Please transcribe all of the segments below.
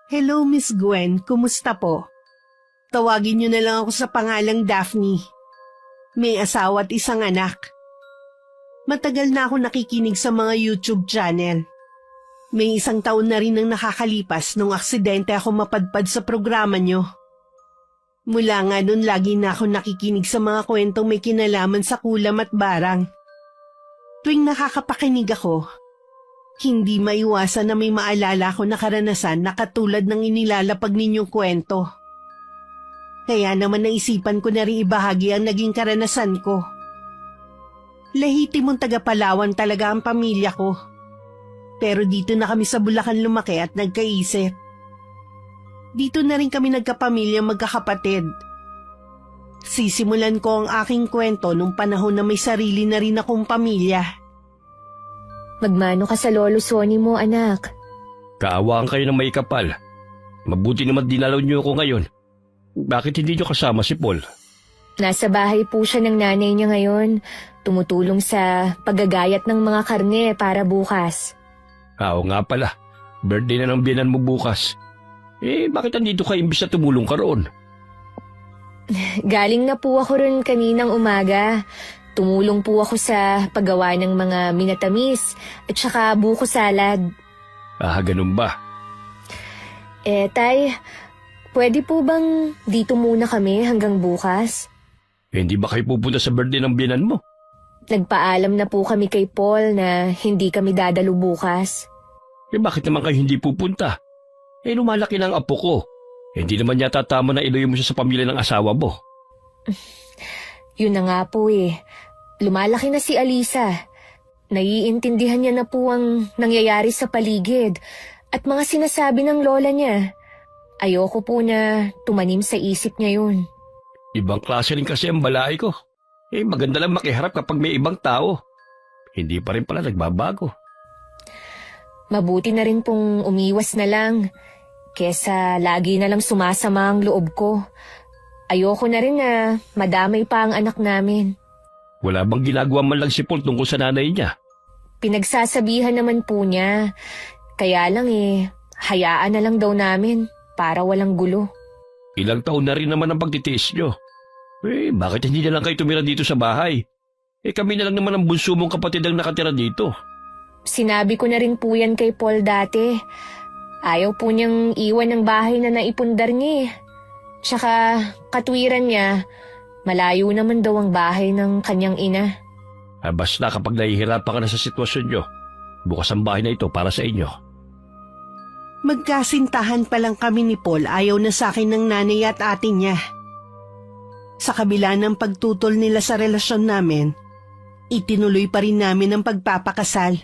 Hello, Miss Gwen. Kumusta po? Tawagin niyo na lang ako sa pangalang Daphne. May asawa at isang anak. Matagal na ako nakikinig sa mga YouTube channel. May 1 taon na rin ang nakakalipas nung aksidente ako mapadpad sa programa niyo. Mula nga nun lagi na ako nakikinig sa mga kwentong may kinalaman sa kulam at barang. Tuwing nakakapakinig ako, hindi maiwasan na may maalala ko na karanasan na katulad ng inilalapag ninyong kwento. Kaya naman naisipan ko na rin ibahagi ang naging karanasan ko. Lehitimong taga Palawan talaga ang pamilya ko. Pero dito na kami sa Bulacan lumaki at nagkaisip. Dito na rin kami nagkapamilya magkakapatid. Sisimulan ko ang aking kwento nung panahon na may sarili na rin akong pamilya. Magmano ka sa lolo Sonny mo, anak. Kaawaan kayo ng may kapal. Mabuti naman dinalaw niyo ako ngayon. Bakit hindi niyo kasama si Paul? Nasa bahay po siya ng nanay niya ngayon. Tumutulong sa paggagayat ng mga karne para bukas. Oo nga pala. Birthday na ng biyanan mo bukas. Bakit andito ka imbis na tumulong ka roon? Galing na po ako ron kaninang umaga. Tumulong po ako sa paggawa ng mga minatamis at saka buko salad. Ganun ba? Tay, pwede po bang dito muna kami hanggang bukas? Hindi ba kayo pupunta sa birthday ng biyanan mo? Nagpaalam na po kami kay Paul na hindi kami dadalo bukas. Bakit naman kayo hindi pupunta? Lumalaki na ang apo ko. Hindi naman yata tama na iluyo mo siya sa pamilya ng asawa mo. Yun na nga po Lumalaki na si Alisa. Naiintindihan niya na po ang nangyayari sa paligid at mga sinasabi ng lola niya. Ayoko po na tumanim sa isip niya yun. Ibang klase rin kasi ang balay ko. Maganda lang makiharap kapag may ibang tao. Hindi pa rin pala nagbabago. Mabuti na rin pong umiwas na lang. Kesa lagi na lang sumasama ang loob ko. Ayoko na rin na madamay pa ang anak namin. Wala bang ginagawa man lang si Paul tungkol sa nanay niya? Pinagsasabihan naman po niya. Kaya lang hayaan na lang daw namin para walang gulo. Ilang taon na rin naman ang pagtitiis niyo. Bakit hindi na lang kayo tumira dito sa bahay? Kami na lang naman ang bunso mong kapatid ang nakatira dito. Sinabi ko na rin po yan kay Paul dati. Ayaw po niyang iwan ng bahay na naipundar niya. Tsaka katwiran niya, malayo naman daw ang bahay ng kanyang ina. Basta kapag nahihirapan ka na sa sitwasyon niyo, bukas ang bahay na ito para sa inyo. Magkasintahan pa lang kami ni Paul, ayaw na sa akin ng nanay at ate niya. Sa kabila ng pagtutol nila sa relasyon namin, itinuloy pa rin namin ang pagpapakasal.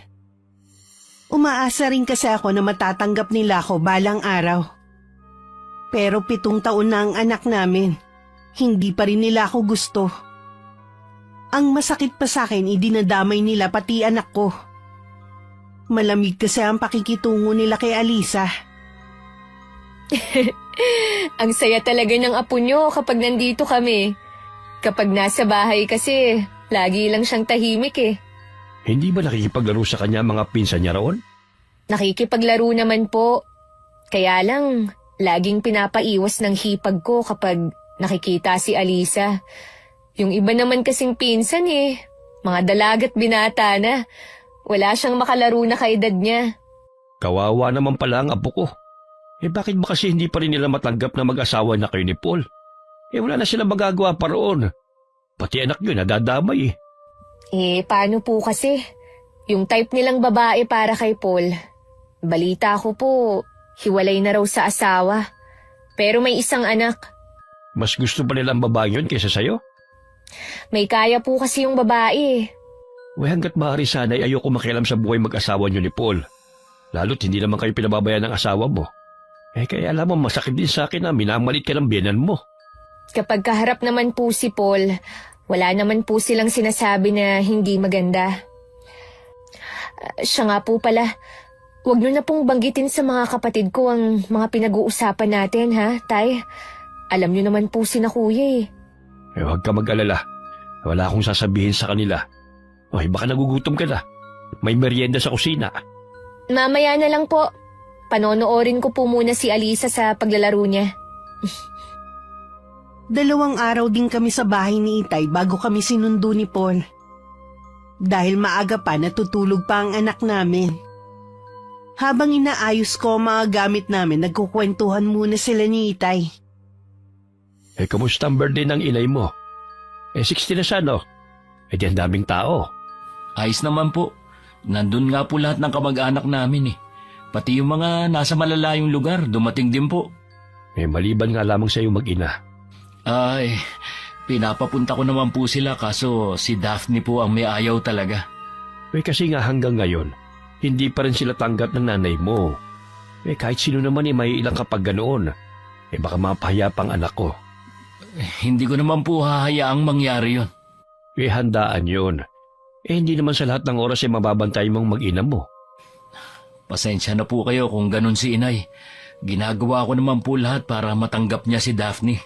Umaasa rin kasi ako na matatanggap nila ako balang araw. Pero 7 taon na ang anak namin, hindi pa rin nila ako gusto. Ang masakit pa sa akin, idinadamay nila pati anak ko. Malamig kasi ang pakikitungo nila kay Alisa. Ang saya talaga ng apo nyo kapag nandito kami. Kapag nasa bahay kasi, lagi lang siyang tahimik Hindi ba nakikipaglaro sa kanya mga pinsan niya roon? Nakikipaglaro naman po. Kaya lang, laging pinapaiwas ng hipag ko kapag nakikita si Alisa. Yung iba naman kasing pinsan mga dalagat binata na. Wala siyang makalaro na kaedad niya. Kawawa naman pala ang apo ko. Bakit ba kasi hindi pa rin nila matanggap na mag-asawa na kayo ni Paul? Wala na sila magagawa pa roon. Pati anak yun nadadamay Paano po kasi? Yung type nilang babae para kay Paul. Balita ko po, hiwalay na raw sa asawa. Pero may isang anak. Mas gusto pa nilang babae yun kaysa sa'yo? May kaya po kasi yung babae Hanggat maaari sana'y ayoko makialam sa buhay mag-asawa niyo ni Paul. Lalo't hindi naman kayo pinababayan ng asawa mo. Kaya alam mo, masakit din sa akin na minamalit ka ng biyanan mo. Kapag kaharap naman po si Paul, wala naman po silang sinasabi na hindi maganda. Siya nga po pala, wag niyo na pong banggitin sa mga kapatid ko ang mga pinag-uusapan natin, ha, Tay? Alam niyo naman po sina Kuya Huwag ka mag-alala. Wala akong sasabihin sa kanila. Baka nagugutom ka na. May merienda sa kusina. Mamaya na lang po. panonoorin ko po muna si Alisa sa paglalaro niya. 2 araw din kami sa bahay ni Itay bago kami sinundo ni Paul. Dahil maaga pa natutulog pa ang anak namin. Habang inaayos ko ang mga gamit namin, nagkukwentuhan muna sila ni Itay. Kamusta ang birthday ng inay mo? 60 na siya, no? Di ang daming tao. Ayos naman po. Nandun nga po lahat ng kamag-anak namin eh. Pati yung mga nasa malalayong lugar, dumating din po. Maliban nga lamang sa iyong mag-ina. Ay, pinapapunta ko naman po sila kaso si Daphne po ang may ayaw talaga. Kasi nga hanggang ngayon, hindi pa rin sila tanggap ng nanay mo. Kahit sino naman may ilang kapag ganoon. Baka mapahiya pang anak ko. Hindi ko naman po hahayaang mangyari yon. Handaan yun. Hindi naman sa lahat ng oras mababantay mong mag-ina mo. Pasensya na po kayo kung ganun si inay. Ginagawa ko naman po lahat para matanggap niya si Daphne.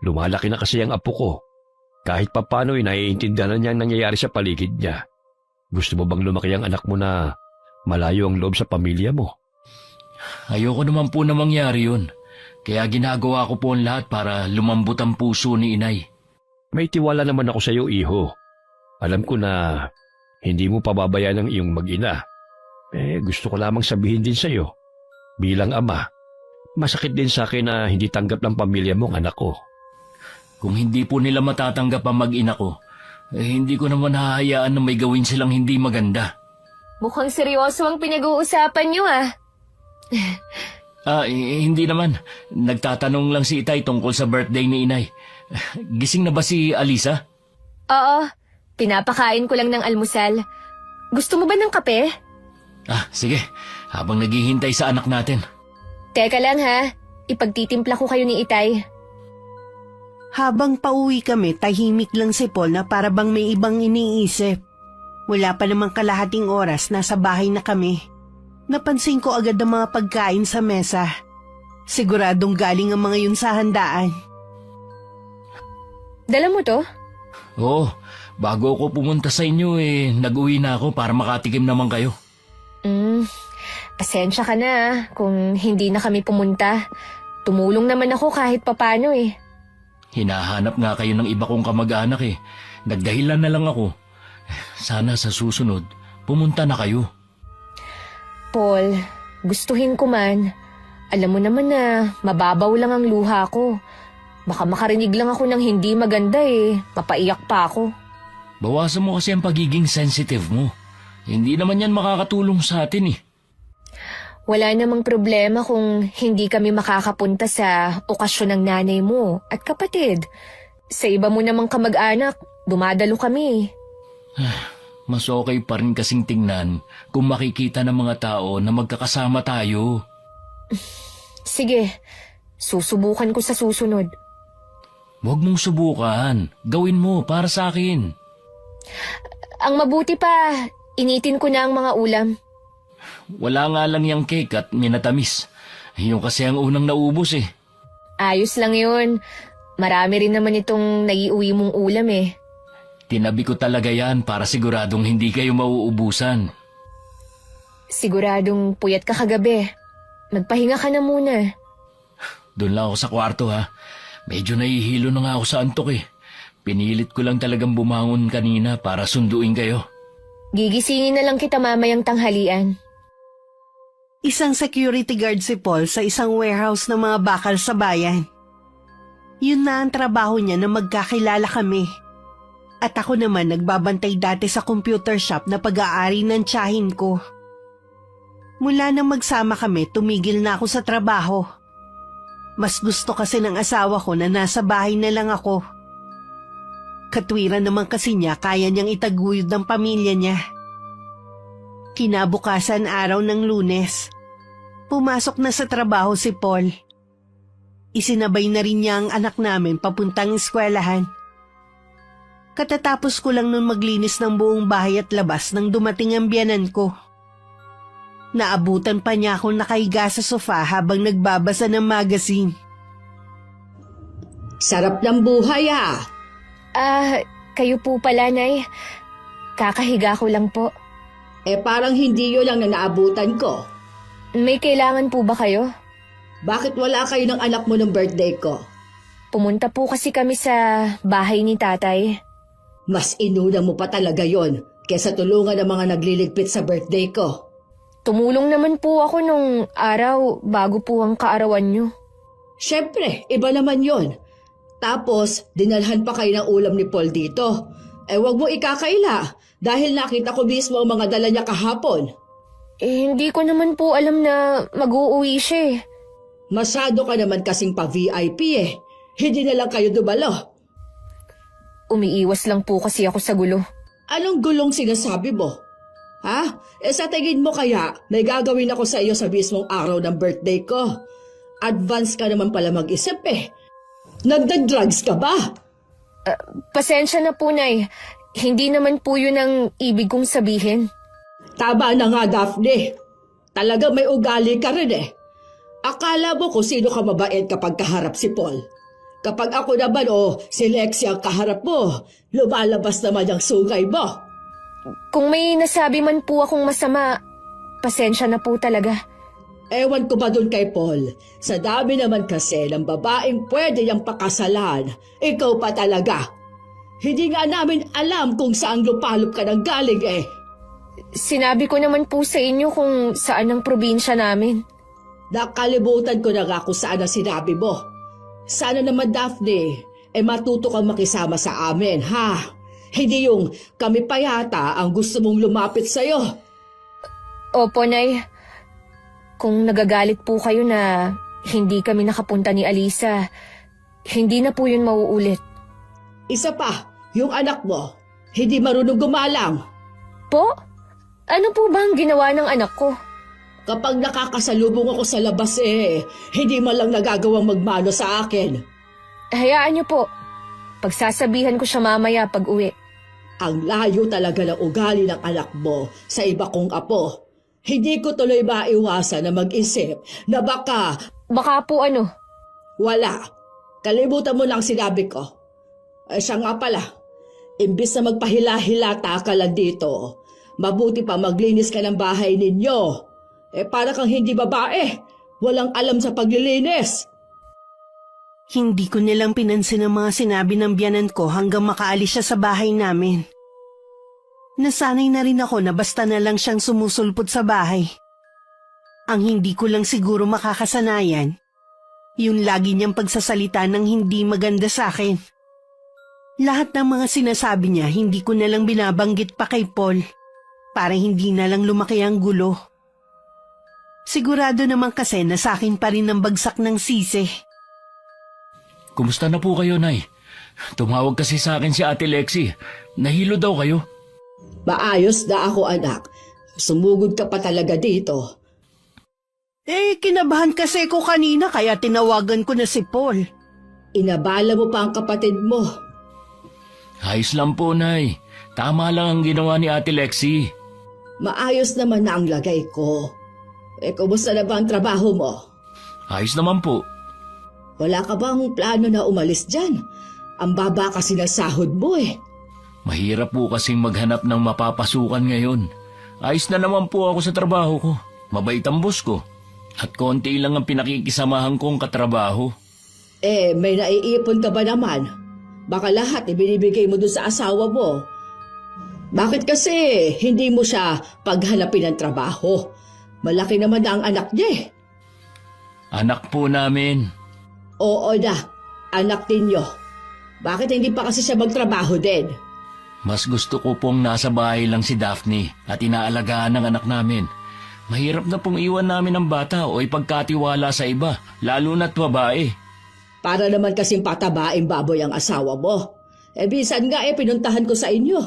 Lumalaki na kasi ang apo ko. Kahit papano naiintindihan na niya ang nangyayari sa paligid niya. Gusto mo bang lumaki ang anak mo na malayo ang loob sa pamilya mo? Ayoko naman po na mangyari yun. Kaya ginagawa ko po ang lahat para lumambot ang puso ni inay. May tiwala naman ako sa iyo, iho. Alam ko na hindi mo pababayaan ang iyong mag-ina. Gusto ko lamang sabihin din sa iyo, bilang ama, masakit din sa akin na hindi tanggap ng pamilya mo ang anak ko. Kung hindi po nila matatanggap ang mag-ina ko, hindi ko naman hahayaan na may gawin silang hindi maganda. Mukhang seryoso ang pinag-uusapan niyo ah. Hindi naman. Nagtatanong lang si Itay tungkol sa birthday ni inay. Gising na ba si Alisa? Oo, pinapakain ko lang ng almusal. Gusto mo ba ng kape? Sige. Habang naghihintay sa anak natin. Teka lang ha, ipagtitimpla ko kayo ni Itay. Habang pauwi kami, tahimik lang si Paul na para bang may ibang iniisip. Wala pa namang kalahating oras, nasa bahay na kami. Napansin ko agad ang mga pagkain sa mesa. Siguradong galing ang mga yun sa handaan. Dala mo to? Oo, bago ako pumunta sa inyo nag-uwi na ako para makatikim naman kayo. Pasensya ka na kung hindi na kami pumunta. Tumulong naman ako kahit papano eh. Hinahanap nga kayo ng iba kong kamag-anak eh. Nagdahilan na lang ako. Sana sa susunod, pumunta na kayo. Paul, gustuhin ko man. Alam mo naman na mababaw lang ang luha ko. Baka makarinig lang ako ng hindi maganda mapaiyak pa ako. Bawasan mo kasi ang pagiging sensitive mo. Hindi naman yan makakatulong sa atin eh. Wala namang problema kung hindi kami makakapunta sa okasyon ng nanay mo at kapatid. Sa iba mo namang kamag-anak, dumadalo kami. Mas okay pa rin kasing tingnan kung makikita ng mga tao na magkakasama tayo. Sige, susubukan ko sa susunod. Huwag mong subukan. Gawin mo para sa akin. Ang mabuti pa, initin ko na ang mga ulam. Wala nga lang yung cake at minatamis. Yung kasi ang unang naubos eh. Ayos lang yun. Marami rin naman itong naiuwi mong ulam eh. Tinabi ko talaga yan para siguradong hindi kayo mauubusan. Siguradong puyat ka kagabi. Magpahinga ka na muna. Doon lang ako sa kwarto ha. Medyo nahihilo na nga ako sa antok eh. Pinilit ko lang talagang bumangon kanina para sunduin kayo. Gigisingin na lang kita mamayang tanghalian. Isang security guard si Paul sa isang warehouse ng mga bakal sa bayan. Yun na ang trabaho niya na magkakilala kami. At ako naman nagbabantay dati sa computer shop na pag-aari ng tiyahin ko. Mula nang magsama kami, tumigil na ako sa trabaho. Mas gusto kasi ng asawa ko na nasa bahay na lang ako. Katwiran naman kasi niya, kaya niyang itaguyod ng pamilya niya. Kinabukasan araw ng Lunes, pumasok na sa trabaho si Paul. Isinabay na rin niya ang anak namin papuntang eskwelahan. Katatapos ko lang nun maglinis ng buong bahay at labas nang dumating ang biyanan ko. Naabutan pa niya akong nakahiga sa sofa habang nagbabasa ng magazine. Sarap ng buhay ah! Kayo po pala, Nay. Kakahiga ko lang po. Parang hindi yun ang naabutan ko. May kailangan po ba kayo? Bakit wala kayo ng anak mo ng birthday ko? Pumunta po kasi kami sa bahay ni tatay. Mas inuna mo pa talaga yon kesa tulungan ang mga nagliligpit sa birthday ko. Tumulong naman po ako nung araw bago po ang kaarawan nyo. Siyempre, iba naman yon. Tapos, dinalhan pa kayo ng ulam ni Paul dito. Wag mo ikakaila dahil nakita ko mismo ang mga dala niya kahapon. Hindi ko naman po alam na mag-uuwi siya eh. Masyado ka naman kasing pa-VIP eh. Hindi na lang kayo dumalo. Umiiwas lang po kasi ako sa gulo. Anong gulong sinasabi mo? Ha? Sa tingin mo kaya, may gagawin ako sa iyo sa mismong araw ng birthday ko. Advance ka naman pala mag-isip eh. Nagda-drugs ka ba? Pasensya na po, Nay. Hindi naman po yun ang ibig kong sabihin. Tama na nga, Daphne. Talaga may ugali ka rin eh. Akala mo kung sino ka mabait kapag kaharap si Paul. Kapag ako naman si Lexie ang kaharap mo, lumalabas naman ang sungay mo. Kung may nasabi man po akong masama, pasensya na po talaga. Ewan ko ba dun kay Paul? Sa dami naman kasi ng babaeng pwede niyang pakasalan, ikaw pa talaga. Hindi nga namin alam kung saan lupalop ka nang galing eh. Sinabi ko naman po sa inyo kung saan ang probinsya namin. Nakalimutan ko na nga kung saan ang sinabi mo. Sana naman, Daphne, matuto kang makisama sa amin, ha? Hindi yung kami pa yata ang gusto mong lumapit sa'yo. Opo, Nay. Kung nagagalit po kayo na hindi kami nakapunta ni Alisa, hindi na po yun mauulit. Isa pa, yung anak mo, hindi marunong gumalang. Po? Ano po ba ang ginawa ng anak ko? Kapag nakakasalubong ako sa labas hindi man lang nagagawang magmano sa akin. Hayaan niyo po. Pagsasabihan ko siya mamaya pag uwi. Ang layo talaga ng ugali ng anak mo sa iba kong apo. Hindi ko tuloy maiwasan na mag-isip na baka... Baka po ano? Wala. Kalimutan mo lang sinabi ko. Siya nga pala. Imbis na magpahila-hilata ka lang dito, mabuti pa maglinis ka ng bahay ninyo. Para kang hindi babae. Walang alam sa paglilinis. Hindi ko nilang pinansin ang mga sinabi ng biyanan ko hanggang makaalis siya sa bahay namin. Nasanay na rin ako na basta na lang siyang sumusulpot sa bahay. Ang hindi ko lang siguro makakasanayan, yung lagi niyang pagsasalita ng hindi maganda sa akin. Lahat ng mga sinasabi niya hindi ko na lang binabanggit pa kay Paul para hindi na lang lumaki ang gulo. Sigurado naman kasi na sa akin pa rin ang bagsak ng sisi. Kumusta na po kayo, Nay? Tumawag kasi sa akin si Ate Lexie. Nahilo daw kayo. Maayos na ako, anak. Sumugod ka pa talaga dito. Kinabahan kasi ko kanina kaya tinawagan ko na si Paul. Inabala mo pa ang kapatid mo. Ayos lang po, Nay. Tama lang ang ginawa ni Ate Lexie. Maayos naman na ang lagay ko. Kumusta na ba ang trabaho mo? Ayos naman po. Wala ka bang plano na umalis dyan? Ang baba kasi na sahod mo eh. Mahirap po kasing maghanap ng mapapasukan ngayon. Ayos na naman po ako sa trabaho ko. Mabait ang boss ko. At konti lang ang pinakikisamahan kong katrabaho. May naiipon ka ba naman? Baka lahat ibinibigay mo dun sa asawa mo. Bakit kasi hindi mo siya paghanapin ng trabaho? Malaki naman na ang anak niya eh. Anak po namin. Oo na, anak ninyo. Bakit hindi pa kasi siya magtrabaho din? Mas gusto ko pong nasa bahay lang si Daphne at inaalagaan ng anak namin. Mahirap na pong iwan namin ang bata o ipagkatiwala sa iba, lalo na't babae. Para naman kasing patabaing baboy ang asawa mo. Bisan nga pinuntahan ko sa inyo.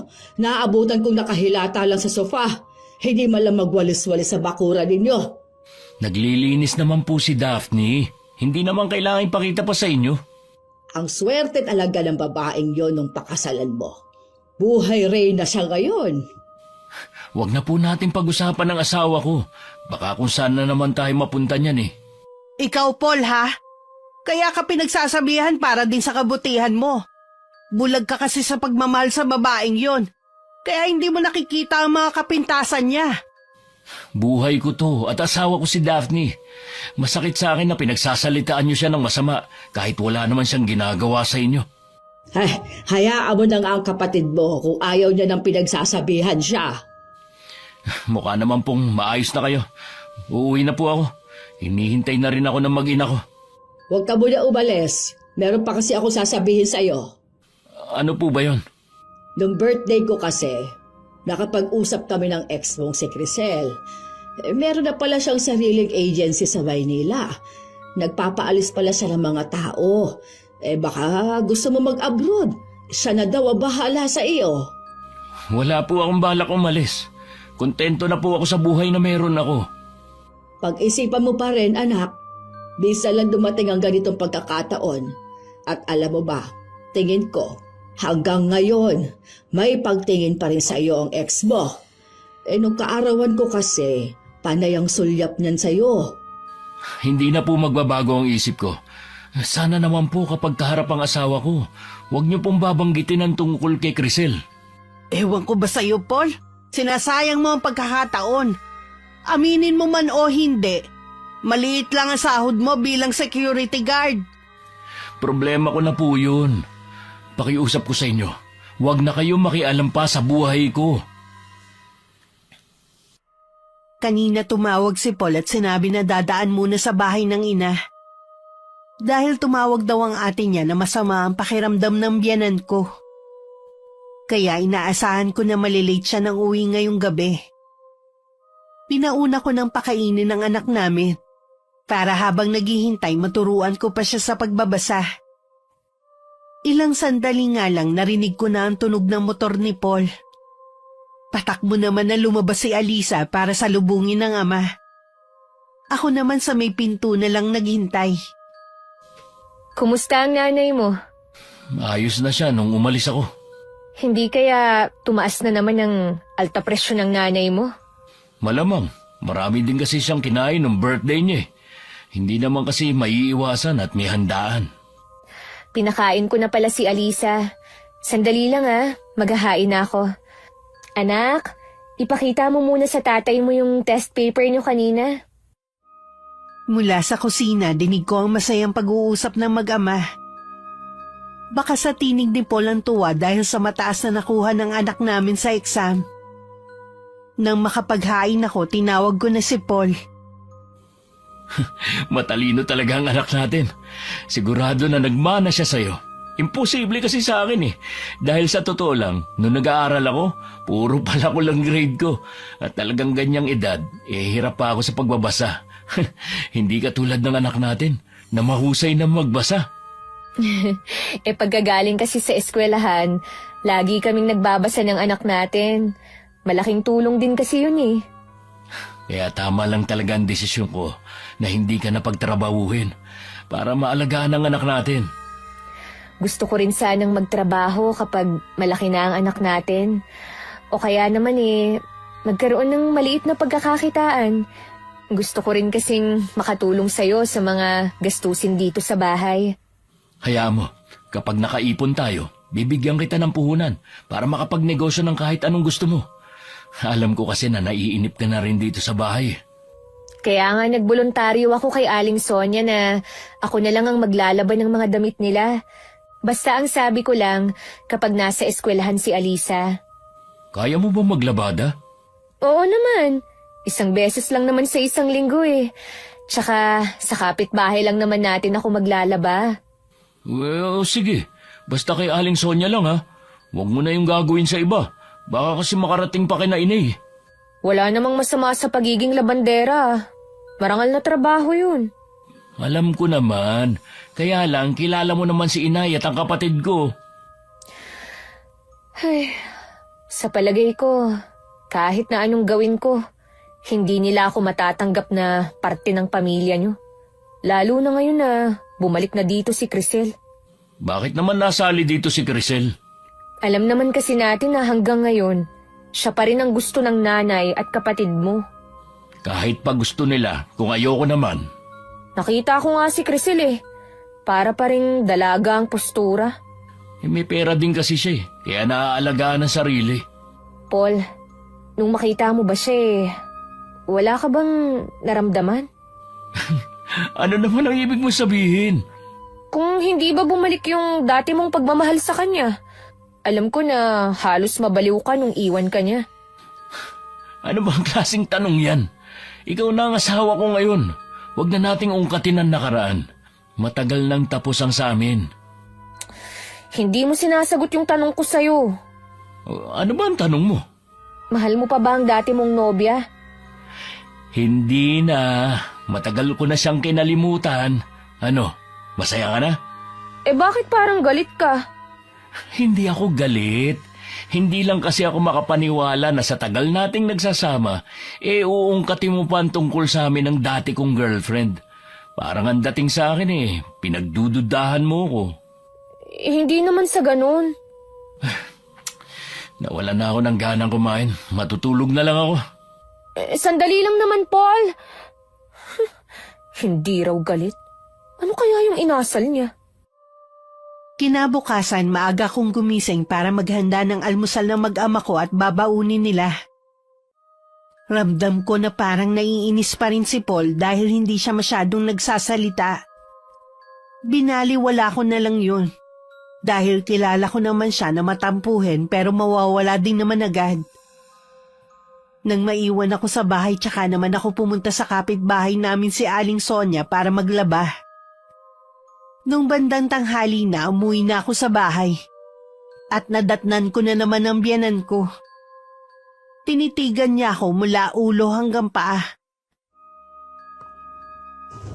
Naaabutan kong nakahilata lang sa sofa. Hindi man lang magwalis-walis sa bakura ninyo. Naglilinis naman po si Daphne. Hindi naman kailangan ipakita pa sa inyo. Ang swerte talaga ng babaeng yon nung pakasalan mo. Buhay reyna siya ngayon. Huwag na po natin pag-usapan ng asawa ko. Baka kung saan na naman tayo mapunta niyan eh. Ikaw, Paul, ha? Kaya ka pinagsasabihan para din sa kabutihan mo. Bulag ka kasi sa pagmamahal sa babaeng yon. Kaya hindi mo nakikita ang mga kapintasan niya. Buhay ko to at asawa ko si Daphne. Masakit sa akin na pinagsasalitaan niyo siya ng masama kahit wala naman siyang ginagawa sa inyo. Ay, hayaan mo na nga ang kapatid mo kung ayaw niya ng pinagsasabihan siya. Mukha naman pong maayos na kayo. Uuwi na po ako. Hinihintay na rin ako ng mag-ina ko. Huwag ka muna umalis. Meron pa kasi ako sasabihin sa'yo. Ano po ba yon? Nung birthday ko kasi, nakapag-usap kami ng ex mong si Crisel. Meron na pala siyang sariling agency sa Maynila. Nagpapaalis pala siya ng mga tao. Baka gusto mo mag-abroad. Siya na daw ang bahala sa iyo. Wala po akong balak umalis. Kontento na po ako sa buhay na meron ako. Pag-isipan mo pa rin, anak. Bisa lang dumating ang ganitong pagkakataon. At alam mo ba, tingin ko, hanggang ngayon, may pagtingin pa rin sa iyo ang ex mo. Nung kaarawan ko kasi, panay ang sulyap niyan sa iyo. Hindi na po magbabago ang isip ko. Sana naman po kapag kaharap ang asawa ko, huwag niyo pong babanggitin ang tungkol kay Crisel. Ewan ko ba sa'yo, Paul? Sinasayang mo ang pagkakataon. Aminin mo man o hindi, maliit lang ang sahod mo bilang security guard. Problema ko na po yun. Pakiusap ko sa inyo, huwag na kayo makialam pa sa buhay ko. Kanina tumawag si Paul at sinabi na dadaan muna sa bahay ng ina. Dahil tumawag daw ang ate niya na masama ang pakiramdam ng biyanan ko. Kaya inaasahan ko na malilate siya ng uwi ngayong gabi. Pinauna ko ng pakainin ng anak namin para habang naghihintay maturuan ko pa siya sa pagbabasa. Ilang sandali nga lang narinig ko na ang tunog ng motor ni Paul. Patakbo naman na lumabas si Alisa para salubungin ng ama. Ako naman sa may pinto na lang naghintay. Kumusta ang nanay mo? Ayos na siya nung umalis ako. Hindi kaya tumaas na naman ang alta presyon ng nanay mo? Malamang, marami din kasi siyang kinain ng birthday niya eh. Hindi naman kasi maiiwasan at may handaan. Pinakain ko na pala si Alisa. Sandali lang maghahain na ako. Anak, ipakita mo muna sa tatay mo yung test paper niyo kanina. Mula sa kusina, dinig ko ang masayang pag-uusap ng mag-ama. Baka sa tinig ni Paul ang tuwa dahil sa mataas na nakuha ng anak namin sa exam. Nang makapaghain ako, tinawag ko na si Paul. Matalino talaga ang anak natin. Sigurado na nagmana siya sa'yo. Imposible kasi sa akin eh. Dahil sa totoo lang, nung nag-aaral ako, puro pala ko lang grade ko. At talagang ganyang edad, hirap pa ako sa pagbabasa. Hindi katulad ng anak natin na mahusay na magbasa. Pagkagaling kasi sa eskwelahan, lagi kaming nagbabasa ng anak natin. Malaking tulong din kasi yun eh. Kaya tama lang talaga ang desisyon ko na hindi ka na pagtrabahuhin para maalagaan ang anak natin. Gusto ko rin sanang magtrabaho kapag malaki na ang anak natin. O kaya naman magkaroon ng maliit na pagkakakitaan. Gusto ko rin kasing makatulong sa'yo sa mga gastusin dito sa bahay. Hayaan mo, kapag nakaipon tayo, bibigyan kita ng puhunan para makapagnegosyo ng kahit anong gusto mo. Alam ko kasi na naiinip ka na rin dito sa bahay. Kaya nga nagboluntaryo ako kay Aling Sonia na ako na lang ang maglalaban ng mga damit nila. Basta ang sabi ko lang kapag nasa eskwelahan si Alisa. Kaya mo ba maglabada? Oo naman. Isang beses lang naman sa isang linggo eh. Tsaka sa kapitbahay lang naman natin ako maglalaba. Well, sige. Basta kay Aling Sonia lang ha. Huwag mo na yung gagawin sa iba. Baka kasi makarating pa kina inay. Wala namang masama sa pagiging labandera. Marangal na trabaho yun. Alam ko naman. Kaya lang, kilala mo naman si inay at ang kapatid ko. Ay, sa palagay ko, kahit na anong gawin ko, hindi nila ako matatanggap na parte ng pamilya nyo. Lalo na ngayon na bumalik na dito si Crisel. Bakit naman nasali dito si Crisel? Alam naman kasi natin na hanggang ngayon, siya pa rin ang gusto ng nanay at kapatid mo. Kahit pa gusto nila, kung ayoko naman. Nakita ko nga si Crisel eh. Para pa rin dalaga ang postura. May pera din kasi siya kaya naaalagaan ang sarili. Paul, nung makita mo ba siya wala ka bang naramdaman? Ano naman ang ibig mo sabihin? Kung hindi ba bumalik yung dati mong pagmamahal sa kanya? Alam ko na halos mabaliw ka nung iwan ka niya. Ano bang klaseng tanong yan? Ikaw na ang asawa ko ngayon. Huwag na nating ungkatin ang nakaraan. Matagal nang tapos ang sa amin. Hindi mo sinasagot yung tanong ko sa'yo. Ano ba ang tanong mo? Mahal mo pa ba ang dati mong nobya? Hindi na. Matagal ko na siyang kinalimutan. Ano, masaya ka na? Bakit parang galit ka? Hindi ako galit. Hindi lang kasi ako makapaniwala na sa tagal nating nagsasama, uungkatin mo pa ang tungkol sa amin ng dati kong girlfriend. Parang ang dating sa akin pinagdududahan mo ko. Hindi naman sa ganun. Nawala na ako ng ganang kumain. Matutulog na lang ako. Sandali lang naman, Paul. Hindi raw galit. Ano kaya yung inasal niya? Kinabukasan, maaga kong gumising para maghanda ng almusal ng mag-ama ko at babaunin nila. Ramdam ko na parang naiinis pa rin si Paul dahil hindi siya masyadong nagsasalita. Binaliwala ko na lang yun. Dahil kilala ko naman siya na matampuhin pero mawawala din naman agad. Nang maiwan ako sa bahay tsaka naman ako pumunta sa kapitbahay namin si Aling Sonia para maglaba. Nung bandang tanghali na, umuwi na ako sa bahay. At nadatnan ko na naman ang biyanan ko. Tinitigan niya ako mula ulo hanggang paa.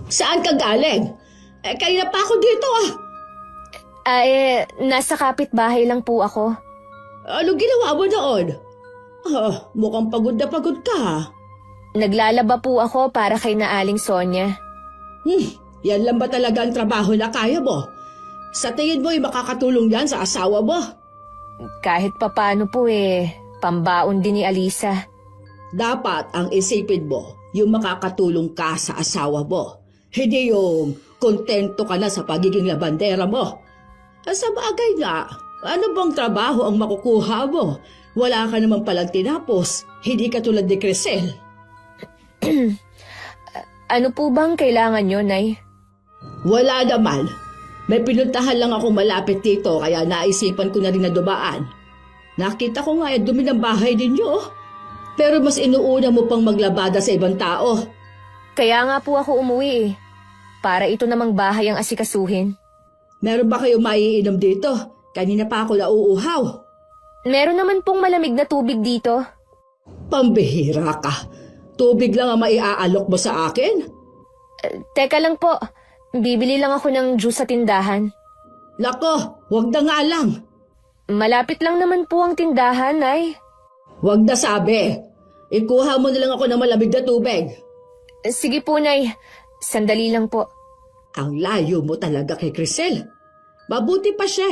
Saan ka galing? Kanina pa ako dito Nasa kapitbahay lang po ako. Ano ginawa mo noon? Mukhang pagod na pagod ka. Naglalaba po ako para kay na Aling Sonia. Yan lang ba talaga ang trabaho na kaya mo? Sa tingin mo makakatulong yan sa asawa mo? Kahit papano po pambaon din ni Alisa. Dapat ang isipin mo yung makakatulong ka sa asawa mo. Hindi yung kontento ka na sa pagiging labandera mo. Sa bagay nga, ano bang trabaho ang makukuha mo? Wala ka naman palang tinapos. Hindi ka tulad ni Crisel. Ano po bang kailangan nyo, Nay? Wala naman. May pinuntahan lang ako malapit dito kaya naisipan ko na rin na dumaan. Nakita ko nga dumi ng bahay ninyo. Pero mas inuuna mo pang maglabada sa ibang tao. Kaya nga po ako umuwi para ito namang bahay ang asikasuhin. Meron ba kayong maiinom dito? Kanina pa ako nauuhaw. Meron naman pong malamig na tubig dito. Pambihira ka. Tubig lang ang maiaalok mo sa akin? Teka lang po, bibili lang ako ng juice sa tindahan. Nako, wag na nga lang. Malapit lang naman po ang tindahan, Nay. Wag na sabi. Ikuha mo na lang ako ng malamig na tubig. Sige po, Nay. Sandali lang po. Ang layo mo talaga kay Crisel. Mabuti pa siya.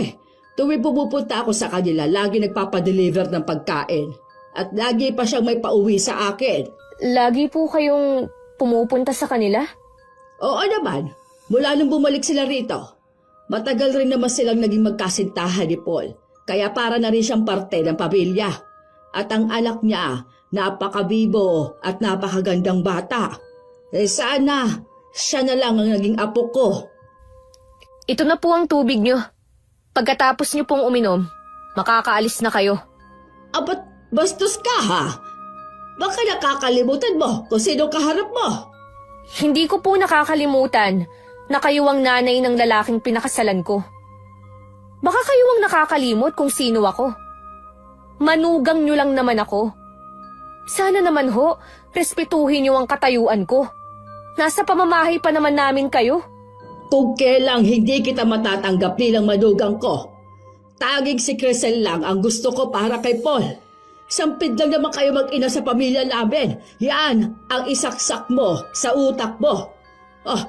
Tuwing pumupunta ako sa kanila, lagi nagpapadeliver ng pagkain. At lagi pa siyang may pauwi sa akin. Lagi po kayong pumupunta sa kanila? Oo naman. Mula nung bumalik sila rito. Matagal rin naman silang naging magkasintahan ni Paul. Kaya para na rin siyang parte ng pamilya. At ang anak niya, napakabibo at napakagandang bata. Sana, siya na lang ang naging apo ko. Ito na po ang tubig nyo. Pagkatapos nyo pong uminom, makakaalis na kayo. Abat, bastos ka ha? Baka nakakalimutan mo kung sino kaharap mo. Hindi ko po nakakalimutan na kayo ang nanay ng lalaking pinakasalan ko. Baka kayo ang nakakalimot kung sino ako. Manugang nyo lang naman ako. Sana naman ho, respetuhin nyo ang katayuan ko. Nasa pamamahay pa naman namin kayo. Kung kailang hindi kita matatanggap bilang manugang ko, tagig si Crisel lang ang gusto ko para kay Paul. Sampid lang naman kayo mag-ina sa pamilya namin. Yan ang isaksak mo sa utak mo. Oh,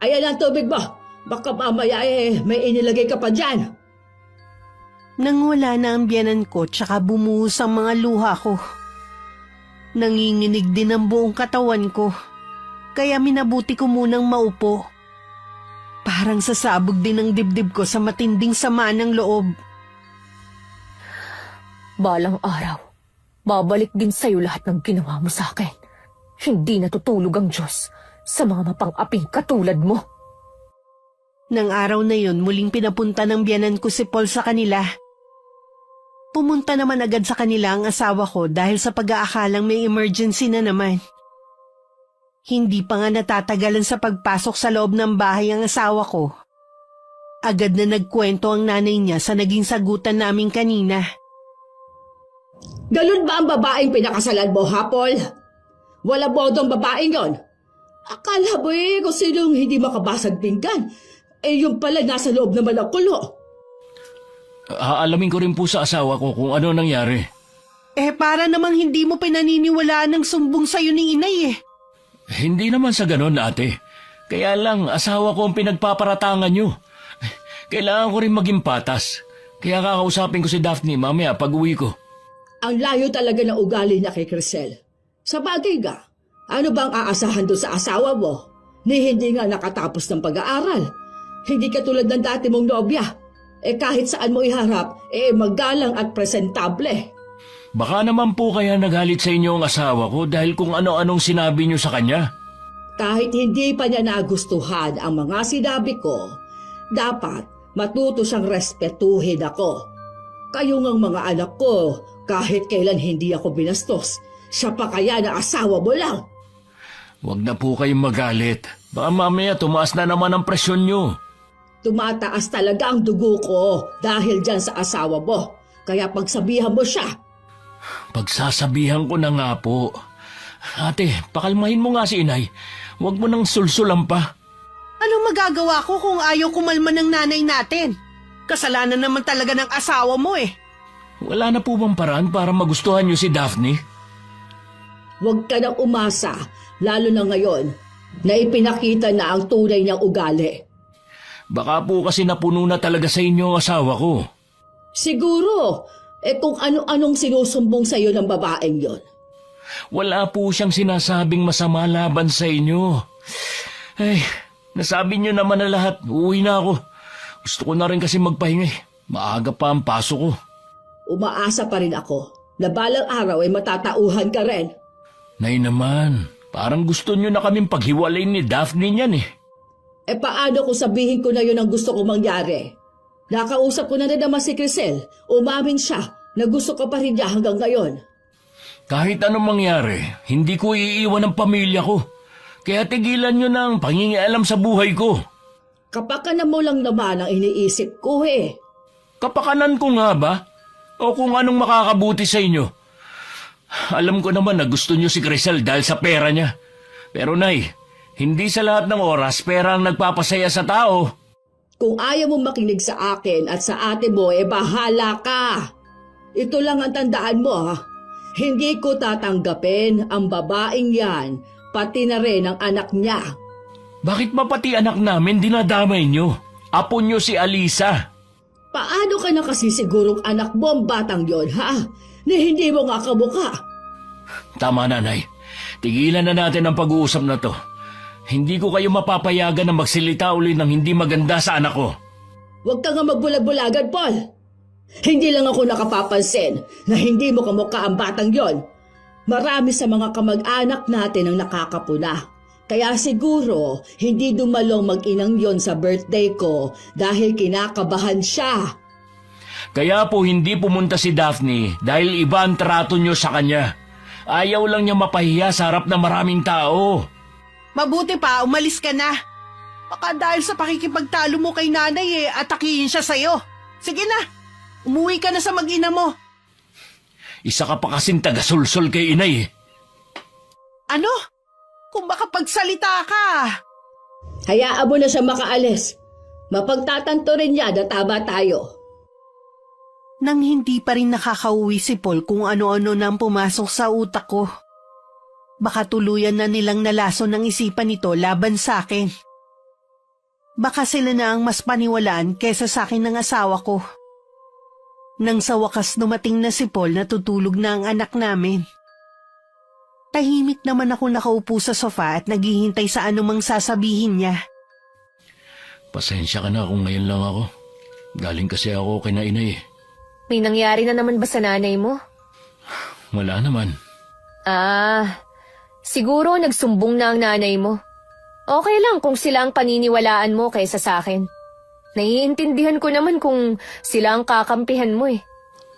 ayan ang tubig mo. Baka mamaya may inilagay ka pa dyan. Nang wala na ang biyanan ko tsaka bumuhos ang mga luha ko. Nanginginig din ang buong katawan ko. Kaya minabuti ko munang maupo. Parang sasabog din ang dibdib ko sa matinding sama ng loob. Balang araw, babalik din sa'yo lahat ng ginawa mo sa akin. Hindi natutulog ang Diyos sa mga mapang-aping katulad mo. Nang araw na yun, muling pinapunta ng biyanan ko si Paul sa kanila. Pumunta naman agad sa kanila ang asawa ko dahil sa pag-aakalang may emergency na naman. Hindi pa nga natatagalan sa pagpasok sa loob ng bahay ang asawa ko. Agad na nagkwento ang nanay niya sa naging sagutan namin kanina. Ganun ba ang babaeng pinakasalan mo, ha, Paul? Wala bodong babaeng yon. Akala mo kung sinong hindi makabasag pinggan. Yung pala nasa loob naman ang kulo. Aalamin ko rin po sa asawa ko kung ano nangyari. Para namang hindi mo pinaniniwalaan ng sumbong sa'yo ni inay Hindi naman sa ganon, ate. Kaya lang, asawa ko ang pinagpaparatangan nyo. Kailangan ko rin maging patas. Kaya kakausapin ko si Daphne mamaya pag uwi ko. Ang layo talaga ng ugali niya kay Crisel. Sa bagay ga, ano bang aasahan doon sa asawa mo? Ni hindi nga nakatapos ng pag-aaral. Hindi katulad ng dati mong nobya. Kahit saan mo iharap, magalang at presentable. Baka naman po kaya nagalit sa inyo ang asawa ko dahil kung ano-anong sinabi nyo sa kanya. Kahit hindi pa niya nagustuhan ang mga sinabi ko, dapat matuto siyang respetuhin ako. Kayo ngang mga anak ko, kahit kailan hindi ako binastos, siya pa kaya na asawa mo lang. Huwag na po kayong magalit. Baka mamaya tumaas na naman ang presyon nyo. Tumataas talaga ang dugo ko dahil dyan sa asawa mo. Kaya pagsabihan mo siya. Pagsasabihan ko na nga po. Ate, pakalmahin mo nga si inay. Huwag mo nang sulsulan pa. Anong magagawa ko kung ayaw kumalma ng nanay natin? Kasalanan naman talaga ng asawa mo Wala na po bang paraan para magustuhan nyo si Daphne? Huwag ka nang umasa, lalo na ngayon, na ipinakita na ang tunay niyang ugali. Baka po kasi napuno na talaga sa inyo ang asawa ko. Siguro, kung ano-anong sinusumbong sa iyo ng babaeng yon. Wala po siyang sinasabing masama laban sa inyo. Ay, nasabi niyo naman na lahat. Uuwi na ako. Gusto ko na rin kasi magpahinga. Maaga pa ang pasok ko. Umaasa pa rin ako na balang araw ay matatauhan ka rin. Nay naman, parang gusto niyo na kaming paghiwalay ni Daphne niyan Paano kung sabihin ko na yun ang gusto kong mangyari? Nakausap ko na rin naman si Crisel. Umamin siya na gusto ko pa rin niya hanggang ngayon. Kahit anong mangyari, hindi ko iiwan ang pamilya ko. Kaya tigilan niyo na ang pangingialam sa buhay ko. Kapakanan mo lang naman ang iniisip ko Kapakanan ko nga ba? O kung anong makakabuti sa inyo? Alam ko naman na gusto niyo si Crisel dahil sa pera niya. Pero nay, hindi sa lahat ng oras pera ang nagpapasaya sa tao. Kung ayaw mo makinig sa akin at sa ate mo, bahala ka. Ito lang ang tandaan mo Hindi ko tatanggapin ang babaeng yan, pati na rin ang anak niya. Bakit ba pati anak namin dinadamay niyo? Apo niyo si Alisa. Paano ka na kasi sigurong anak mo ang batang yon, Na hindi mo nga kamukha. Tama na, Nay. Tigilan na natin ang pag-uusap na to. Hindi ko kayo mapapayagan na magsilita uli ng hindi maganda sa anak ko. Huwag ka nga magbulag-bulagan, Paul. Hindi lang ako nakapapansin na hindi mo kamukha ang batang yon. Marami sa mga kamag-anak natin ang nakakapuna. Kaya siguro, hindi dumalong mag-inang yon sa birthday ko dahil kinakabahan siya. Kaya po hindi pumunta si Daphne dahil iba ang trato niyo sa kanya. Ayaw lang niya mapahiya sa harap ng maraming tao. Mabuti pa, umalis ka na. Baka dahil sa pakikipagtalo mo kay nanay atakihin siya sa'yo. Sige na, umuwi ka na sa mag-ina mo. Isa ka pa kasing taga-sulsol kay inay Ano? Kung makapagsalita ka. Hayaan mo na siya makaalis. Mapagtatanto rin niya na tama tayo. Nang hindi pa rin nakakauwi si Paul kung ano-ano nang pumasok sa utak ko. Baka tuluyan na nilang nalaso ng isipan nito laban sa akin. Baka sila na ang mas paniwalaan kesa sa akin ng asawa ko. Nang sa wakas dumating na si Paul, natutulog na ang anak namin. Tahimik naman ako nakaupo sa sofa at naghihintay sa anumang sasabihin niya. Pasensya ka na kung ngayon lang ako. Galing kasi ako kay na inay May nangyari na naman ba sa nanay mo? Wala naman. Siguro nagsumbong na ang nanay mo. Okay lang kung sila ang paniniwalaan mo kaysa sa akin. Naiintindihan ko naman kung sila ang kakampihan mo eh.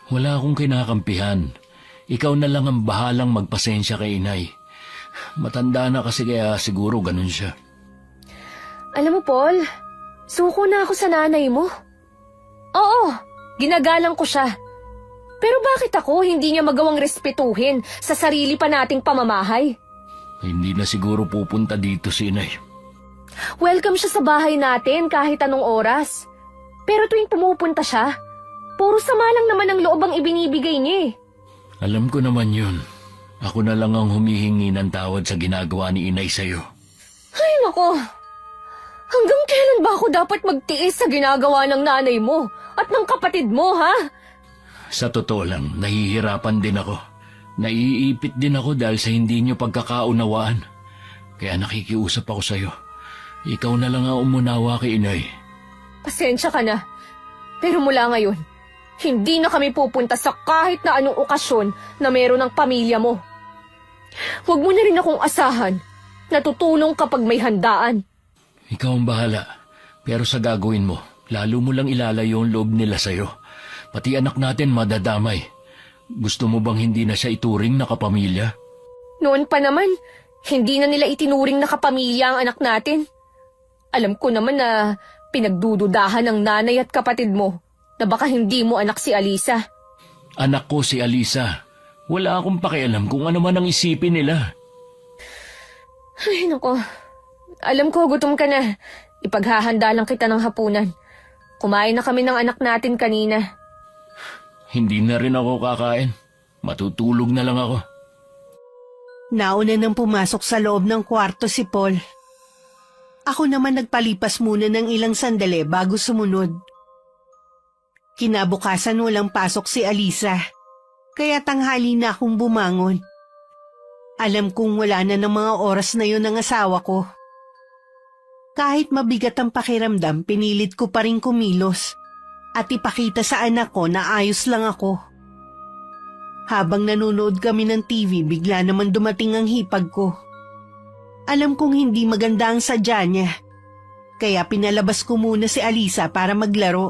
Wala akong kinakampihan. Ikaw na lang ang bahalang magpasensya kay inay. Matanda na kasi kaya siguro ganun siya. Alam mo, Paul, suko na ako sa nanay mo. Oo, ginagalang ko siya. Pero bakit ako hindi niya magawang respetuhin sa sarili pa nating pamamahay? Hindi na siguro pupunta dito si inay. Welcome siya sa bahay natin kahit anong oras. Pero tuwing pumupunta siya, puro sama lang naman ang loob ang ibinibigay niya eh. Alam ko naman yun. Ako na lang ang humihingi ng tawad sa ginagawa ni inay sa'yo. Ay nako, hanggang kailan ba ako dapat magtiis sa ginagawa ng nanay mo at ng kapatid mo, ha? Sa totoo lang, nahihirapan din ako. Naiipit din ako dahil sa hindi niyo pagkakaunawaan. Kaya nakikiusap ako sa'yo. Ikaw na lang ang umunawa kay inay. Pasensya ka na. Pero mula ngayon, hindi na kami pupunta sa kahit na anong okasyon na meron ng pamilya mo. Huwag mo na rin akong asahan na tutulong kapag may handaan. Ikaw ang bahala. Pero sa gagawin mo, lalo mo lang ilalayo ang loob nila sa'yo. Pati anak natin madadamay. Gusto mo bang hindi na siya ituring na kapamilya? Noon pa naman, hindi na nila itinuring na kapamilya ang anak natin. Alam ko naman na pinagdududahan ng nanay at kapatid mo na baka hindi mo anak si Alisa. Anak ko si Alisa. Wala akong pakialam kung ano man ang isipin nila. Ay, nako. Alam ko, gutom ka na. Ipaghahanda lang kita ng hapunan. Kumain na kami ng anak natin kanina. Hindi na rin ako kakain. Matutulog na lang ako. Nauna nang pumasok sa loob ng kwarto si Paul. Ako naman nagpalipas muna ng ilang sandali bago sumunod. Kinabukasan walang pasok si Alisa, kaya tanghali na akong bumangon. Alam kong wala na ng mga oras na yun ang asawa ko. Kahit mabigat ang pakiramdam, pinilit ko pa rin kumilos at ipakita sa anak ko na ayos lang ako. Habang nanonood kami ng TV, bigla naman dumating ang hipag ko. Alam kong hindi maganda ang sadya niya, kaya pinalabas ko muna si Alisa para maglaro.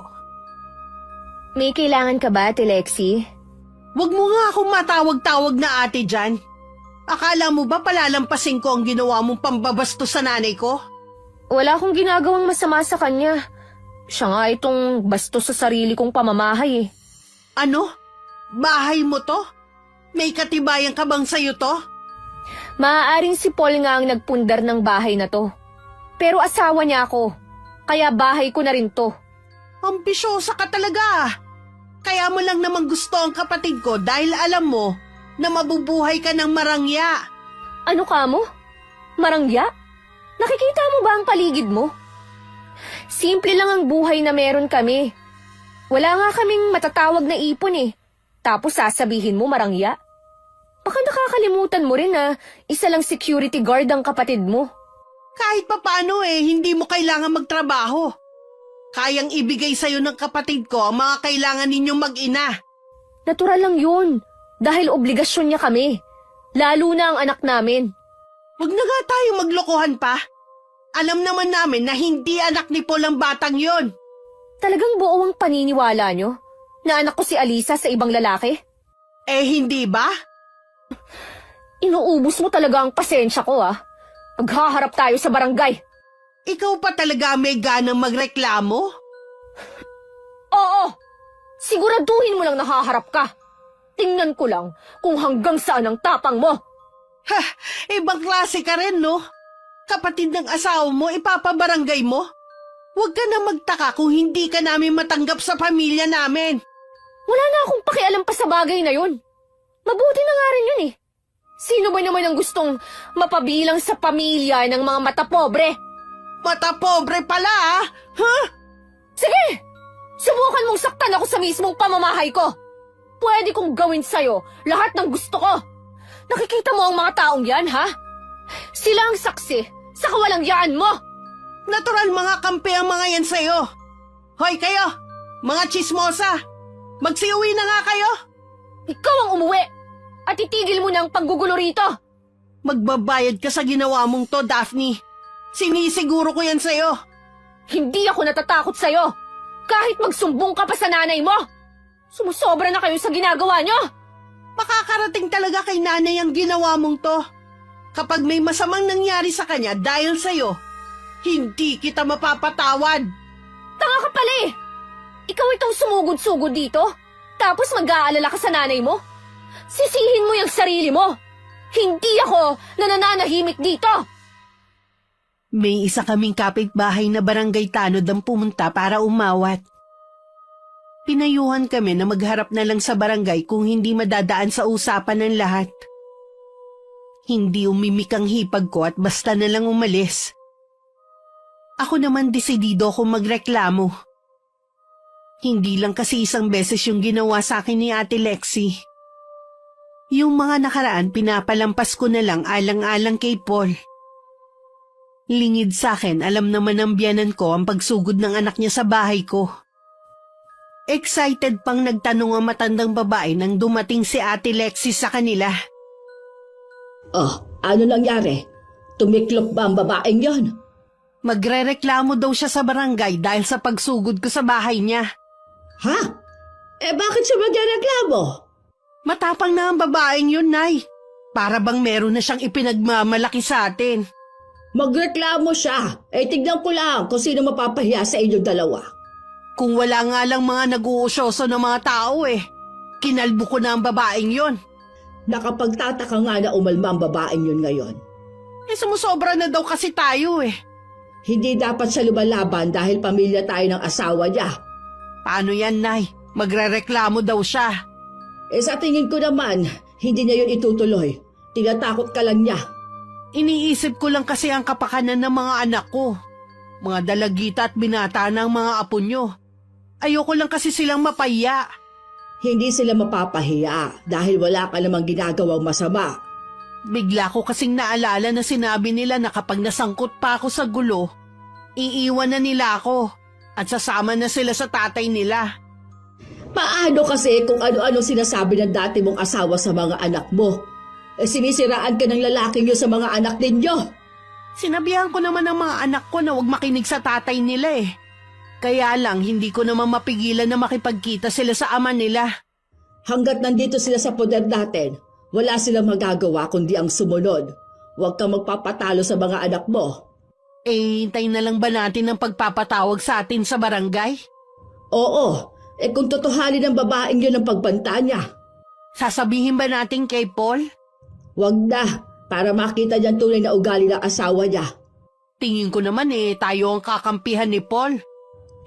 May kailangan ka ba, Ate Lexie? Huwag mo nga akong matawag-tawag na ate dyan. Akala mo ba palalampasin ko ang ginawa mong pambabasto sa nanay ko? Wala akong ginagawang masama sa kanya. Siya nga itong bastos sa sarili kong pamamahay eh. Ano? Bahay mo to? May katibayan ka bang sa'yo to? Maaaring si Paul nga ang nagpundar ng bahay na to. Pero asawa niya ako, kaya bahay ko na rin to. Ambisyosa ka talaga. Kaya mo lang naman gusto ang kapatid ko dahil alam mo na mabubuhay ka ng marangya. Ano ka mo? Marangya? Nakikita mo ba ang paligid mo? Simple lang ang buhay na meron kami. Wala nga kaming matatawag na ipon eh. Tapos sasabihin mo marangya? Baka nakakalimutan mo rin na isa lang security guard ang kapatid mo. Kahit papaano hindi mo kailangan magtrabaho. Kayang ibigay sa'yo ng kapatid ko ang mga kailangan ninyong mag-ina. Natural lang yun. Dahil obligasyon niya kami. Lalo na ang anak namin. Huwag na nga tayo maglokohan pa. Alam naman namin na hindi anak ni Paul ang batang yon. Talagang buo ang paniniwala nyo na anak ko si Alisa sa ibang lalaki? Hindi ba? Inuubos mo talaga ang pasensya ko ah. Maghaharap tayo sa barangay. Ikaw pa talaga may ganang magreklamo? Oo! Siguraduhin mo lang nahaharap ka. Tingnan ko lang kung hanggang saan ang tapang mo. Ha, ibang klase ka rin, no? Kapatid ng asawa mo, ipapabarangay mo? Huwag ka na magtaka kung hindi ka namin matanggap sa pamilya namin. Wala na akong pakialam pa sa bagay na yun. Mabuti na nga rin yun eh. Sino ba naman ang gustong mapabilang sa pamilya ng mga mata pobre? Mata pobre pala, ah! Huh? Sige! Subukan mong saktan ako sa mismong pamamahay ko. Pwede kong gawin sa'yo lahat ng gusto ko. Nakikita mo ang mga taong yan, ha? Sila ang saksi sa kawalangyaan mo. Natural mga kampi ang mga yan sa'yo. Hoy kayo, mga chismosa, magsiuwi na nga kayo. Ikaw ang umuwi at itigil mo na ang panggugulo rito. Magbabayad ka sa ginawa mong to, Daphne. Sinisiguro ko yan sa'yo. Hindi ako natatakot sa'yo. Kahit magsumbong ka pa sa nanay mo. Sumusobra na kayo sa ginagawa nyo. Makakarating talaga kay nanay ang ginawa mong to. Kapag may masamang nangyari sa kanya dahil sa'yo, hindi kita mapapatawad. Tanga ka pala eh. Ikaw itong sumugod-sugod dito. Tapos mag-aalala ka sa nanay mo. Sisihin mo yung sarili mo. Hindi ako nananahimik dito. May isa kaming kapitbahay na barangay tanod ang pumunta para umawat. Pinayuhan kami na magharap na lang sa barangay kung hindi madadaan sa usapan ng lahat. Hindi umimik ang hipag ko at basta na lang umalis. Ako naman desidido akong magreklamo. Hindi lang kasi isang beses yung ginawa sa akin ni Ate Lexi. Yung mga nakaraan pinapalampas ko na lang alang-alang kay Paul. Lingid sa akin, alam naman ng biyanan ko ang pagsugod ng anak niya sa bahay ko. Excited pang nagtanong ang matandang babae nang dumating si Ate Lexi sa kanila. Oh, ano nangyari? Tumiklop ba ang babaeng yon? Magrereklamo daw siya sa barangay dahil sa pagsugod ko sa bahay niya. Ha? Bakit siya magreklamo? Matapang na ang babaeng yun, Nay. Para bang meron na siyang ipinagmamalaki sa atin. Magreklamo siya. Tignan ko lang kung sino mapapahiya sa inyong dalawa. Kung wala nga lang mga nag-uusyoso ng mga tao kinalbo ko na ang babaeng yun. Nakapagtataka nga na umalma ang babaeng yun ngayon. Sumusobra na daw kasi tayo Hindi dapat siya lumalaban dahil pamilya tayo ng asawa niya. Paano yan, Nay? Magrereklamo daw siya. Sa tingin ko naman, hindi niya yun itutuloy. Tinatakot ka lang niya. Iniisip ko lang kasi ang kapakanan ng mga anak ko. Mga dalagita at binata ng mga apo nyo. Ayoko lang kasi silang mapahiya. Hindi sila mapapahiya dahil wala ka namang ginagawang masama. Bigla ko kasing naalala na sinabi nila na kapag nasangkot pa ako sa gulo, iiwan na nila ako at sasama na sila sa tatay nila. Paano kasi kung ano-ano sinasabi ng dati mong asawa sa mga anak mo? Sinisiraan ka ng lalaking yun sa mga anak ninyo. Sinabihan ko naman ng mga anak ko na huwag makinig sa tatay nila Kaya lang hindi ko naman mapigilan na makipagkita sila sa ama nila. Hanggat nandito sila sa poder natin, wala silang magagawa kundi ang sumunod. Huwag kang magpapatalo sa mga anak mo. Hintayin na lang ba natin ang pagpapatawag sa atin sa barangay? Oo, kung totohanin ng babaeng yun ang pagbanta niya. Sasabihin ba natin kay Paul? Huwag na, para makita niyang tunay na ugali ng asawa niya. Tingin ko naman tayo ang kakampihan ni Paul.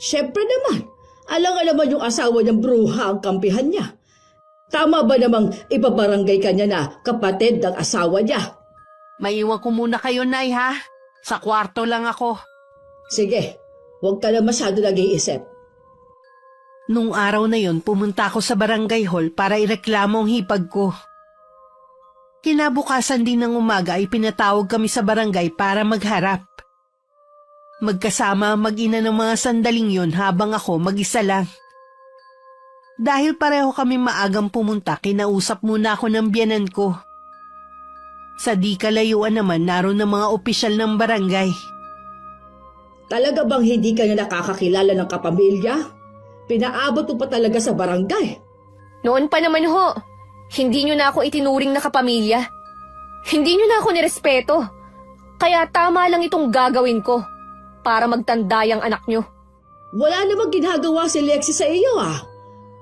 Siyempre naman, alang-alaman yung asawa niyang bruha ang kampihan niya. Tama ba namang ipabarangay ka niya na kapatid ng asawa niya? Maiwan ko muna kayo, Nay, ha? Sa kwarto lang ako. Sige, huwag ka na masyado nag-iisip. Nung araw na yon, pumunta ako sa barangay hall para ireklamo ang hipag ko. Kinabukasan din ng umaga ay pinatawag kami sa barangay para magharap. Magkasama mag-ina ng mga sandaling yon habang ako mag-isa lang. Dahil pareho kami maagang pumunta, kinausap muna ako ng biyanan ko. Sa di kalayuan naman naroon ng mga opisyal ng barangay. Talaga bang hindi ka na nakakakilala ng kapamilya? Pinaabot mo pa talaga sa barangay. Noon pa naman ho, hindi nyo na ako itinuring na kapamilya. Hindi nyo na ako nirespeto. Kaya tama lang itong gagawin ko para magtanda yung anak nyo. Wala namang ginagawa si Lexi sa iyo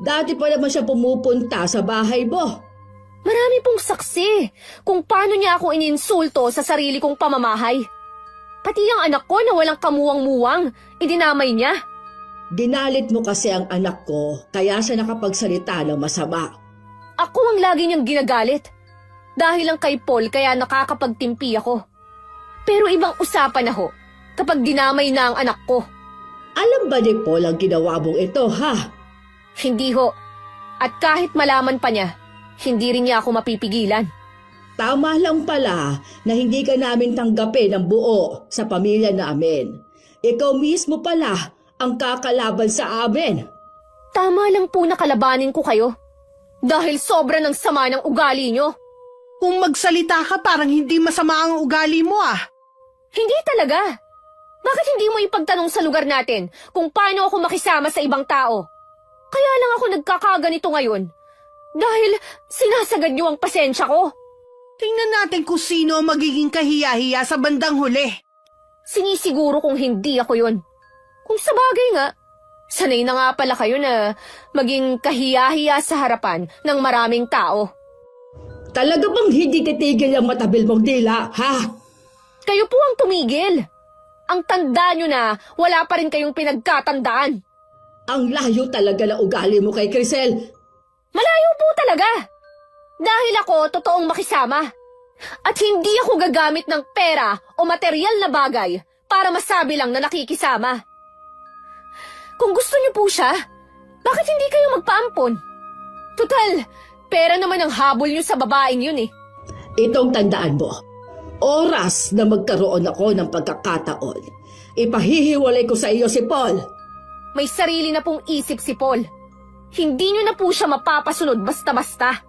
Dati pa naman siya pumupunta sa bahay mo. Marami pong saksi kung paano niya ako ininsulto sa sarili kong pamamahay. Pati ang anak ko na walang kamuwang-muwang, idinamay niya. Dinalit mo kasi ang anak ko, kaya siya nakapagsalita ng masama. Ako ang lagi niyang ginagalit. Dahil lang kay Paul kaya nakakapagtimpi ako. Pero ibang usapan na ho, kapag dinamay na ang anak ko. Alam ba ni Paul ang ginawa mong ito, ha? Hindi ho. At kahit malaman pa niya, hindi rin niya ako mapipigilan. Tama lang pala na hindi ka namin tanggapin ng buo sa pamilya namin. Ikaw mismo pala ang kakalaban sa amin. Tama lang po na kalabanin ko kayo. Dahil sobra ng sama ng ugali nyo. Kung magsalita ka parang hindi masama ang ugali mo ah. Hindi talaga. Bakit hindi mo ipagtanong sa lugar natin kung paano ako makisama sa ibang tao? Kaya lang ako nagkakaganito ngayon. Dahil sinasagad niyo ang pasensya ko. Tingnan natin kung sino ang magiging kahiya-hiya sa bandang huli. Sinisiguro kung hindi ako yun. Kung sa bagay nga, sanay na nga pala kayo na maging kahiya-hiya sa harapan ng maraming tao. Talaga bang hindi titigil ang matabil mong dila, ha? Kayo po ang tumigil. Ang tanda nyo na wala pa rin kayong pinagkatandaan. Ang layo talaga na ugali mo kay Crisel. Malayo po talaga. Dahil ako totoong makisama. At hindi ako gagamit ng pera o material na bagay para masabi lang na nakikisama. Kung gusto niyo po siya, bakit hindi kayo magpaampon? Total, pera naman ang habol niyo sa babaeng yun eh. Itong tandaan mo, oras na magkaroon ako ng pagkakataon, ipahihiwalay ko sa iyo si Paul. May sarili na pong isip si Paul. Hindi niyo na po siya mapapasunod basta-basta.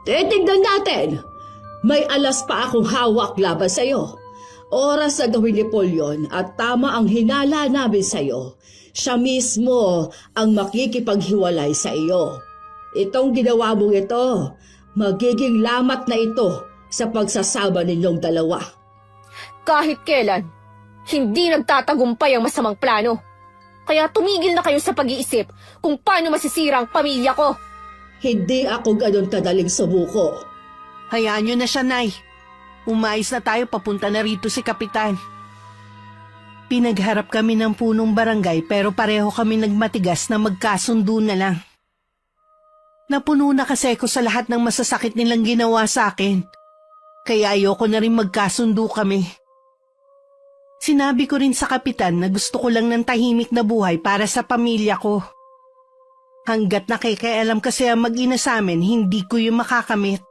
Titignan natin. May alas pa akong hawak laban sa iyo. Oras na gawin ni Paul yun at tama ang hinala namin sa iyo. Siya mismo ang makikipaghiwalay sa iyo. Itong ginawa mong ito, magiging lamat na ito sa pagsasama ninyong dalawa. Kahit kailan, hindi nagtatagumpay ang masamang plano. Kaya tumigil na kayo sa pag-iisip kung paano masisira ang pamilya ko. Hindi ako ganun kadaling sumuko. Hayaan nyo na siya, Nay. Umayos na tayo, papunta na rito si Kapitan. Pinagharap kami ng punong barangay pero pareho kami nagmatigas na magkasundo na lang. Napuno na kasi ako sa lahat ng masasakit nilang ginawa sa akin. Kaya ayoko na rin magkasundo kami. Sinabi ko rin sa Kapitan na gusto ko lang ng tahimik na buhay para sa pamilya ko. Hanggat nakikialam kasi ang mag-ina sa amin, hindi ko yung makakamit.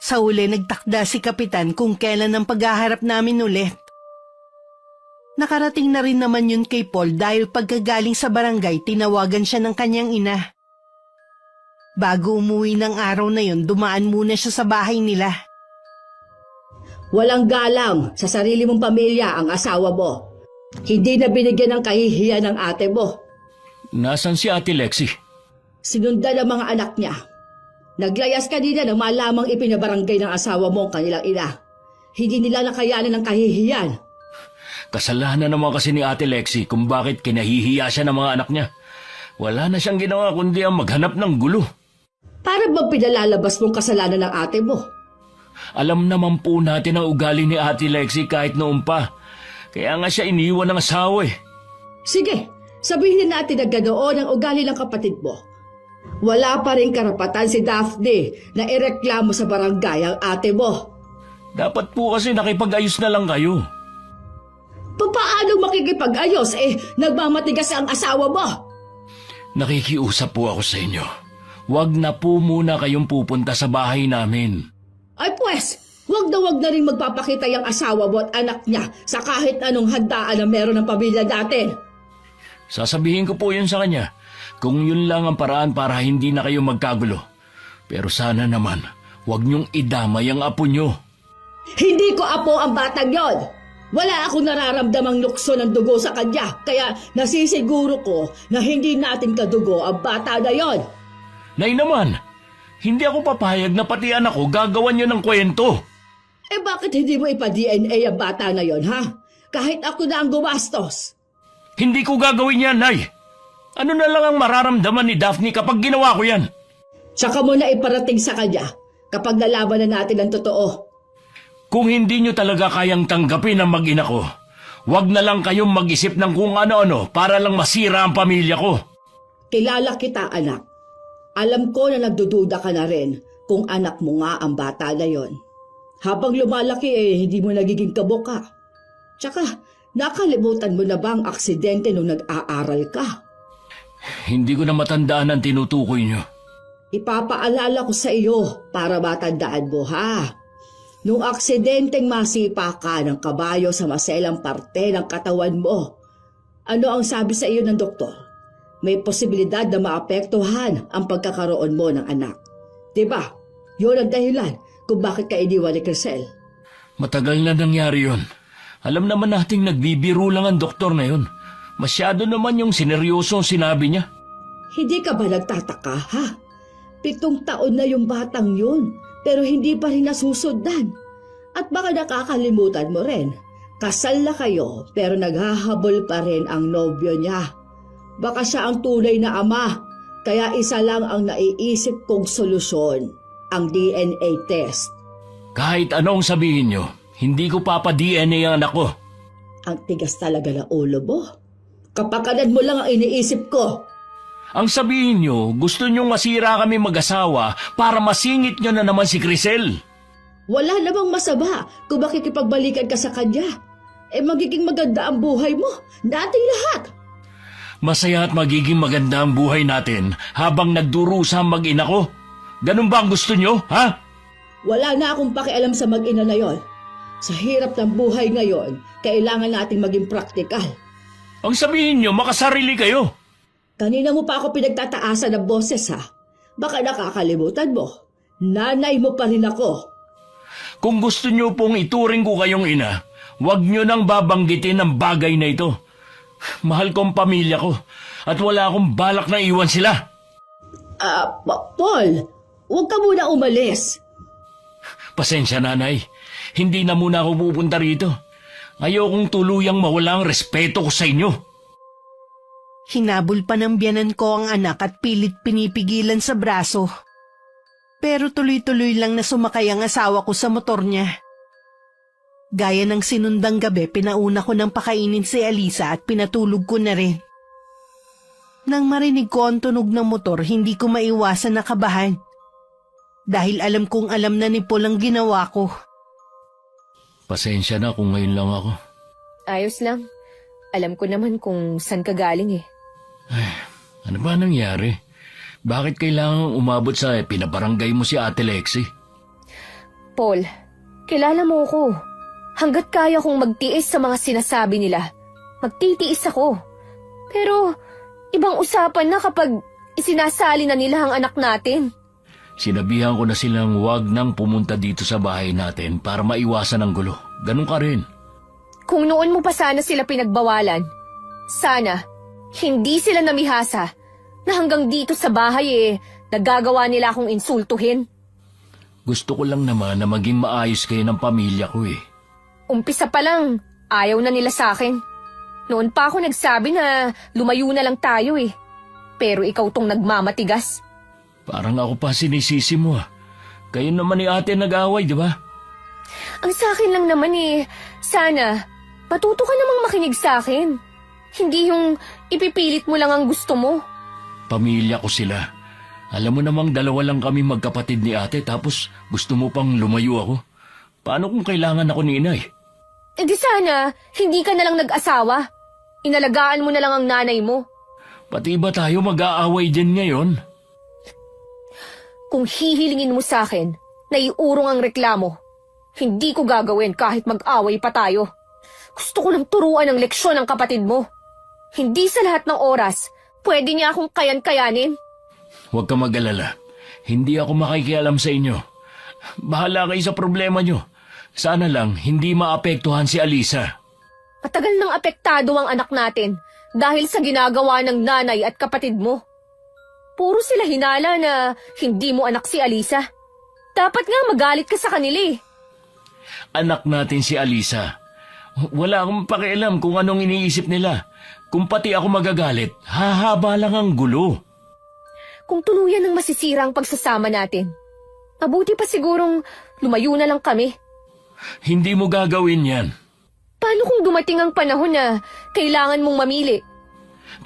Sa uli nagtakda si Kapitan kung kailan ang paghaharap namin ulit. Nakarating na rin naman yun kay Paul dahil pagkagaling sa barangay tinawagan siya ng kanyang ina. Bago umuwi ng araw na yun, dumaan muna siya sa bahay nila. Walang galang sa sarili mong pamilya ang asawa mo. Hindi na binigyan ng kahihiyan ng ate mo. Nasaan si Ate Lexi? Sinundan ang mga anak niya. Naglayas kanina nang malamang ipinabarangay ng asawa mo ang kanilang ina. Hindi nila nakayanan ng kahihiyan. Kasalanan naman kasi ni Ate Lexi kung bakit kinahihiya siya ng mga anak niya. Wala na siyang ginawa kundi ang maghanap ng gulo. Para bang pinalalabas mong kasalanan ng ate mo? Alam naman po natin ang ugali ni Ate Lexi kahit noon pa. Kaya nga siya iniwan ng asawa eh. Sige, sabihin natin na ganoon ang ugali ng kapatid mo. Wala pa rin karapatan si Daphne na ireklamo sa barangay ang ate mo. Dapat po kasi nakipag-ayos na lang kayo. Paano makikipag-ayos nagmamatigas ang asawa mo? Nakikiusap po ako sa inyo. Huwag na po muna kayong pupunta sa bahay namin. Ay pues, wag na rin magpapakita yung asawa mo at anak niya sa kahit anong handaan na meron ng pamilya natin. Sasabihin ko po yun sa kanya. Kung yun lang ang paraan para hindi na kayo magkagulo. Pero sana naman, huwag niyong idamay ang apo niyo. Hindi ko apo ang batang yon. Wala akong nararamdamang lukso ng dugo sa kanya, kaya nasisiguro ko na hindi natin kadugo ang bata na yon. Nay naman, hindi ako papayag na pati anak ko gagawan niyo ng kwento. Bakit hindi mo ipa-DNA ang bata na yon, ha? Kahit ako na ang gumastos. Hindi ko gagawin yan, Nay. Ano na lang ang mararamdaman ni Daphne kapag ginawa ko yan? Tsaka mo na iparating sa kanya kapag nalaman na natin ang totoo. Kung hindi niyo talaga kayang tanggapin ang mag-ina ko, huwag na lang kayong mag-isip ng kung ano-ano para lang masira ang pamilya ko. Kilala kita, anak. Alam ko na nagdududa ka na rin kung anak mo nga ang bata na yon. Habang lumalaki hindi mo nagiging kaboka. Tsaka, nakalimutan mo na ba ang aksidente nung nag-aaral ka? Hindi ko na matandaan ang tinutukoy niyo. Ipapaalala ko sa iyo para matandaan mo, ha? Nung aksidenteng masipa ka ng kabayo sa maselang parte ng katawan mo, ano ang sabi sa iyo ng doktor? May posibilidad na maapektuhan ang pagkakaroon mo ng anak. Diba? Yun ang dahilan kung bakit ka iniwan ni Crisel. Matagal na nangyari yun. Alam naman nating nagbibiro lang ang doktor na yun. Masyado naman yung sineryoso ang sinabi niya. Hindi ka ba nagtataka, ha? 7 taon na yung batang yun, pero hindi pa rin nasusundan. At baka nakakalimutan mo rin, kasal na kayo pero naghahabol pa rin ang nobyo niya. Baka siya ang tunay na ama, kaya isa lang ang naiisip kong solusyon, ang DNA test. Kahit anong sabihin niyo, hindi ko papa-DNA ang anak ko. Ang tigas talaga ng ulo mo. Kapakanan mo lang ang iniisip ko. Ang sabihin niyo, gusto niyong masira kami mag-asawa para masingit niyo na naman si Crisel. Wala namang masama kung makikipagbalikan ka sa kanya. Magiging maganda ang buhay mo, nating lahat. Masaya at magiging maganda ang buhay natin habang nagdurusa ang mag-ina ko. Ganun ba ang gusto niyo, ha? Wala na akong pakialam sa mag-ina na yon. Sa hirap ng buhay ngayon, kailangan nating maging praktikal. Ang sabihin niyo, makasarili kayo. Kanina mo pa ako pinagtataasan ng boses, ha? Baka nakakalimutan mo. Nanay mo pa rin ako. Kung gusto niyo pong ituring ko kayong ina, huwag niyo nang babanggitin ang bagay na ito. Mahal ko ang pamilya ko at wala akong balak na iwan sila. Paul, huwag ka muna umalis. Pasensya, nanay. Hindi na muna ako pupunta rito. Ayokong tuluyang mawala ang respeto ko sa inyo. Hinabol pa ng biyanan ko ang anak at pilit pinipigilan sa braso. Pero tuloy-tuloy lang na sumakay ang asawa ko sa motor niya. Gaya ng sinundang gabi, pinauna ko ng pakainin si Alisa at pinatulog ko na rin. Nang marinig ko ang tunog ng motor, hindi ko maiwasan na kabahan. Dahil alam kong alam na ni Paul ang ginawa ko. Pasensya na kung ngayon lang ako. Ayos lang. Alam ko naman kung saan ka galing eh. Ano ba nangyari? Bakit kailangang umabot sa pinabarangay mo si Ate Lexi? Paul, kilala mo ko. Hanggat kaya kong magtiis sa mga sinasabi nila, magtitiis ako. Pero ibang usapan na kapag isinasali na nila ang anak natin. Sinabihan ko na silang huwag nang pumunta dito sa bahay natin para maiwasan ang gulo. Ganun ka rin. Kung noon mo pa sana sila pinagbawalan, sana hindi sila namihasa na hanggang dito sa bahay nagagawa nila akong insultuhin. Gusto ko lang naman na maging maayos kayo ng pamilya ko eh. Umpisa pa lang, ayaw na nila sa akin. Noon pa ako nagsabi na lumayo na lang tayo eh. Pero ikaw tong nagmamatigas. Parang ako pa sinisisi mo ah. Kayo naman ni ate nag-away, di ba? Ang sa akin lang naman sana matuto ka namang makinig sa akin. Hindi yung ipipilit mo lang ang gusto mo. Pamilya ko sila. Alam mo namang 2 lang kami magkapatid ni ate tapos gusto mo pang lumayo ako. Paano kung kailangan ako ni inay? Di sana, hindi ka na lang nag-asawa. Inalagaan mo na lang ang nanay mo. Pati ba tayo mag-aaway din ngayon? Kung hihilingin mo sa akin na iurong ang reklamo, hindi ko gagawin kahit mag-away pa tayo. Gusto ko lang turuan ng leksyon ang kapatid mo. Hindi sa lahat ng oras, pwede niya akong kayan-kayanin. Huwag ka mag-alala. Hindi ako makikialam sa inyo. Bahala kayo sa problema nyo. Sana lang hindi maapektuhan si Alisa. Matagal nang apektado ang anak natin dahil sa ginagawa ng nanay at kapatid mo. Puro sila hinala na hindi mo anak si Alisa. Dapat nga magalit ka sa kanila eh. Anak natin si Alisa. Wala akong pakialam kung anong iniisip nila. Kung pati ako magagalit, hahaba lang ang gulo. Kung tuluyan ng masisira ang pagsasama natin, mabuti pa sigurong lumayo na lang kami. Hindi mo gagawin yan. Paano kung dumating ang panahon na kailangan mong mamili?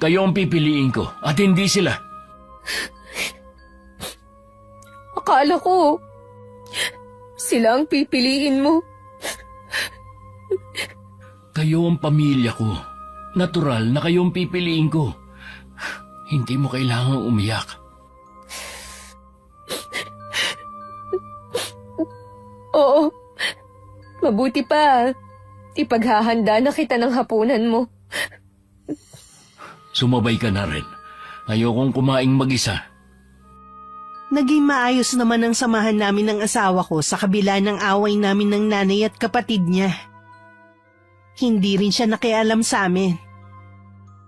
Kayo ang pipiliin ko at hindi sila. Akala ko, sila ang pipiliin mo. Kayo ang pamilya ko. Natural na kayo ang pipiliin ko. Hindi mo kailangang umiyak. Oo, mabuti pa. Ipaghahanda na kita ng hapunan mo. Sumabay ka na rin. Ayokong kumaing mag-isa. Naging maayos naman ang samahan namin ng asawa ko sa kabila ng away namin ng nanay at kapatid niya. Hindi rin siya nakialam sa amin.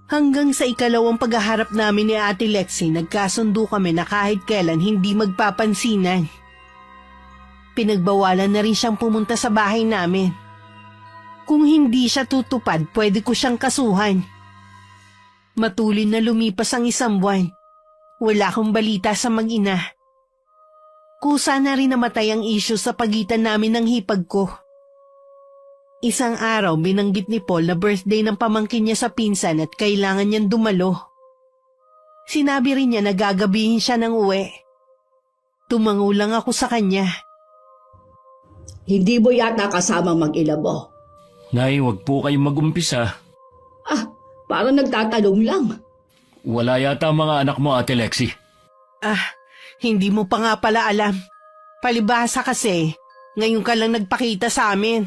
Hanggang sa ikalawang paghaharap namin ni Ate Lexie, nagkasundo kami na kahit kailan hindi magpapansinan. Pinagbawalan na rin siyang pumunta sa bahay namin. Kung hindi siya tutupad, pwede ko siyang kasuhan. Matuloy na lumipas ang 1 buwan. Wala akong balita sa mag-ina. Kusa na rin namatay ang issue sa pagitan namin ng hipag ko. Isang araw binanggit ni Paul na birthday ng pamangkin niya sa pinsan at kailangan niyang dumalo. Sinabi rin niya na gagabihin siya ng uwi. Tumango lang ako sa kanya. Hindi mo yata kasamang mag-ina mo. Nay, wag po kayong mag-umpisa. Parang nagtatanong lang. Wala yata ang mga anak mo, Ate Lexie. Hindi mo pa nga pala alam. Palibhasa kasi, ngayon ka lang nagpakita sa amin.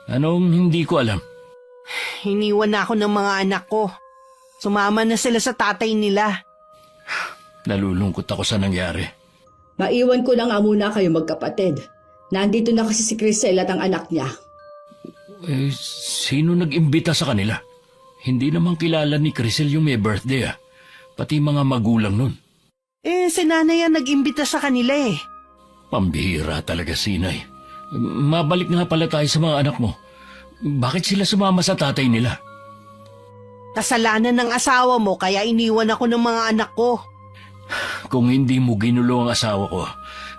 Anong hindi ko alam? Iniwan na ako ng mga anak ko. Sumama na sila sa tatay nila. Nalulungkot ako sa nangyari. Maiwan ko na nga muna kayo magkapatid. Nandito na kasi si Crisel at ang anak niya. Sino nag-imbita sa kanila? Hindi naman kilala ni Crisel yung may birthday Pati mga magulang nun. Si nanay ang nag-imbita sa kanila Pambihira talaga, Sinay. Mabalik nga pala tayo sa mga anak mo. Bakit sila sumama sa tatay nila? Kasalanan ng asawa mo kaya iniwan ako ng mga anak ko. Kung hindi mo ginulo ang asawa ko,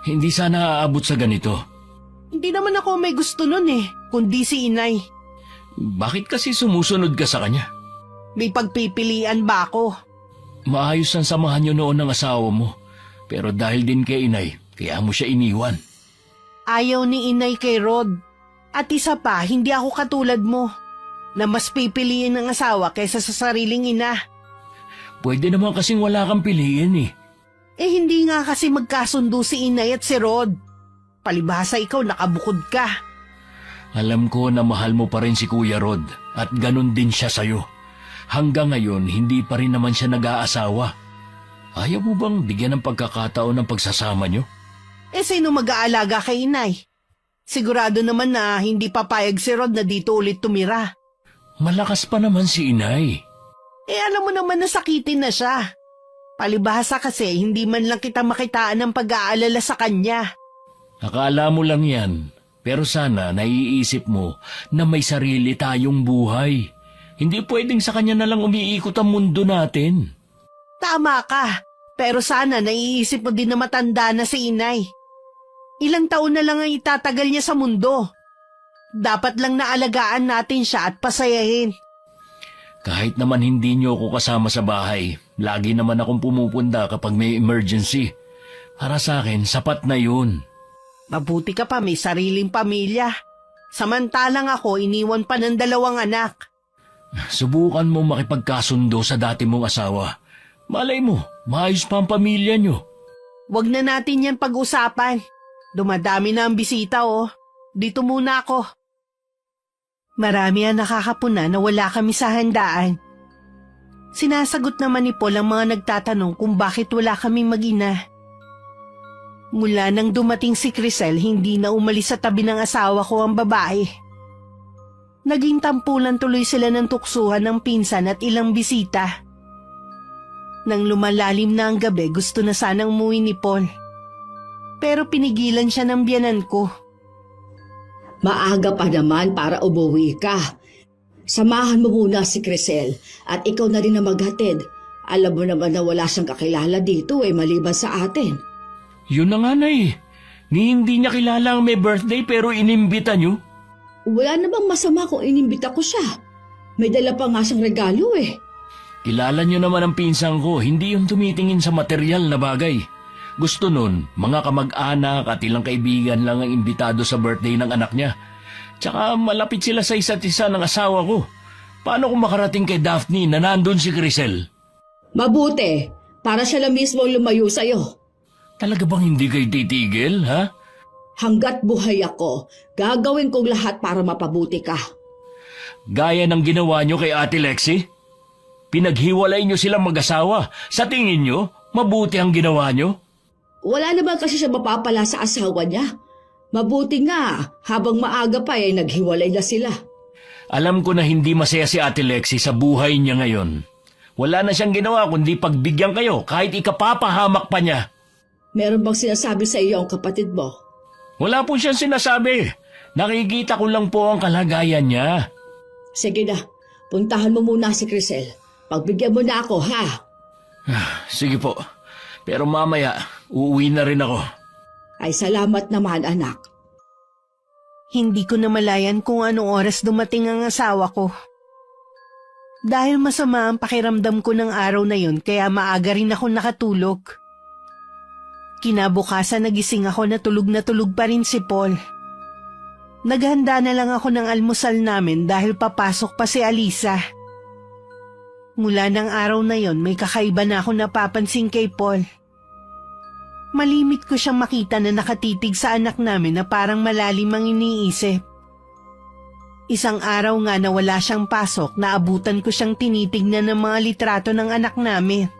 hindi sana aabot sa ganito. Hindi naman ako may gusto nun kundi si inay. Bakit kasi sumusunod ka sa kanya? May pagpipilian ba ako? Maayos ang samahan niyo noon ng asawa mo. Pero dahil din kay inay, kaya mo siya iniwan. Ayaw ni inay kay Rod. At isa pa, hindi ako katulad mo, na mas pipiliin ng asawa kaysa sa sariling ina. Pwede naman kasing wala kang piliin Hindi nga kasi magkasundo si inay at si Rod. Palibhasa ikaw nakabukod ka. Alam ko na mahal mo pa rin si Kuya Rod at ganun din siya sa'yo. Hanggang ngayon, hindi pa rin naman siya nag-aasawa. Ayaw mo bang bigyan ng pagkakataon ng pagsasama niyo? Sino mag-aalaga kay inay? Sigurado naman na hindi papayag si Rod na dito ulit tumira. Malakas pa naman si inay. Alam mo naman na sakitin na siya. Palibhasa kasi hindi man lang kita makitaan ng pag-aalala sa kanya. Akala mo lang yan. Pero sana naiisip mo na may sarili tayong buhay. Hindi pwedeng sa kanya na lang umiikot ang mundo natin. Tama ka, pero sana naiisip mo din na matanda na si inay. Ilang taon na lang ang itatagal niya sa mundo. Dapat lang naalagaan natin siya at pasayahin. Kahit naman hindi niyo ako kasama sa bahay, lagi naman akong pumupunta kapag may emergency. Para sa akin, sapat na yun. Mabuti ka pa may sariling pamilya. Samantalang ako iniwan pa ng 2 anak. Subukan mo makipagkasundo sa dati mong asawa. Malay mo, maayos pa ang pamilya niyo. Huwag na natin yan pag-usapan. Dumadami na ang bisita Dito muna ako. Marami ang nakakapuna na wala kami sa handaan. Sinasagot naman ni Paul ang mga nagtatanong kung bakit wala kaming mag-ina. Mula nang dumating si Crisel, hindi na umalis sa tabi ng asawa ko ang babae. Naging tampulan tuloy sila ng tuksuhan ng pinsan at ilang bisita. Nang lumalalim na ang gabi, gusto na sanang umuwi ni Paul. Pero pinigilan siya ng biyanan ko. Maaga pa naman para umuwi ka. Samahan mo muna si Crisel at ikaw na rin na maghatid. Alam mo naman na wala siyang kakilala dito maliban sa atin. Yun na nga, Nay. Ni hindi niya kilala ang may birthday pero inimbita niyo. Wala namang masama kung inimbita ko siya. May dala pa nga siyang regalo Kilala niyo naman ang pinsan ko, hindi yung tumitingin sa material na bagay. Gusto nun, mga kamag-anak at ilang kaibigan lang ang imbitado sa birthday ng anak niya. Tsaka malapit sila sa isa't isa ng asawa ko. Paano kung makarating kay Daphne na nandun si Crisel? Mabuti, para siya lang mismo lumayo sa'yo. Talaga bang hindi kayo titigil, ha? Hanggat buhay ako, gagawin kong lahat para mapabuti ka. Gaya ng ginawa niyo kay Ate Lexie? Pinaghiwalay niyo silang mag-asawa. Sa tingin niyo, mabuti ang ginawa niyo? Wala naman kasi siya mapapala sa asawa niya. Mabuti nga, habang maaga pa ay naghiwalay na sila. Alam ko na hindi masaya si Ate Lexi sa buhay niya ngayon. Wala na siyang ginawa kundi pagbigyan kayo kahit ikapapahamak pa niya. Meron bang sinasabi sa iyo ang kapatid mo? Wala po siyang sinasabi. Nakikita ko lang po ang kalagayan niya. Sige na, puntahan mo muna si Crisel. Pagbigyan mo na ako, ha? Sige po. Pero mamaya, uuwi na rin ako. Ay salamat naman, anak. Hindi ko namalayan kung anong oras dumating ang asawa ko. Dahil masama ang pakiramdam ko ng araw na yun kaya maaga rin ako nakatulog. Kinabukasan nagising ako na tulog pa rin si Paul. Naghanda na lang ako ng almusal namin dahil papasok pa si Alisa. Mula ng araw na yon may kakaiba na ako napapansin kay Paul. Malimit ko siyang makita na nakatitig sa anak namin na parang malalim ang iniisip. Isang araw nga na wala siyang pasok, naabutan ko siyang tinitignan ng mga litrato ng anak namin.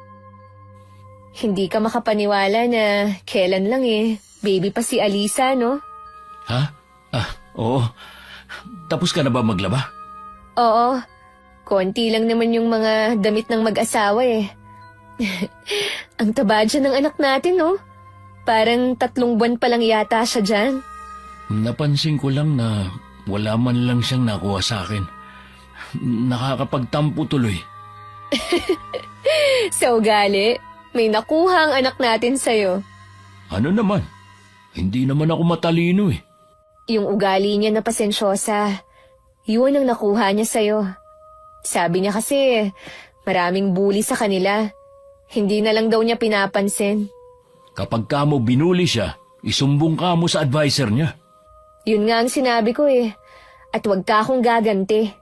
Hindi ka makapaniwala na kailan lang baby pa si Alisa, no? Ha? Oo. Tapos ka na ba maglaba? Oo. Konti lang naman yung mga damit ng mag-asawa Ang taba dyan ng anak natin, no? Parang 3 buwan pa lang yata siya dyan. Napansin ko lang na wala man lang siyang nakuha sa akin. Nakakapagtampo tuloy. Sa ugali, may nakuha ang anak natin sa'yo. Ano naman? Hindi naman ako matalino Yung ugali niya na pasensyosa, yun ang nakuha niya sa'yo. Sabi niya kasi, maraming bully sa kanila. Hindi na lang daw niya pinapansin. Kapag ka mo binuli siya, isumbong ka mo sa adviser niya. Yun nga ang sinabi ko At wag ka akong gaganti.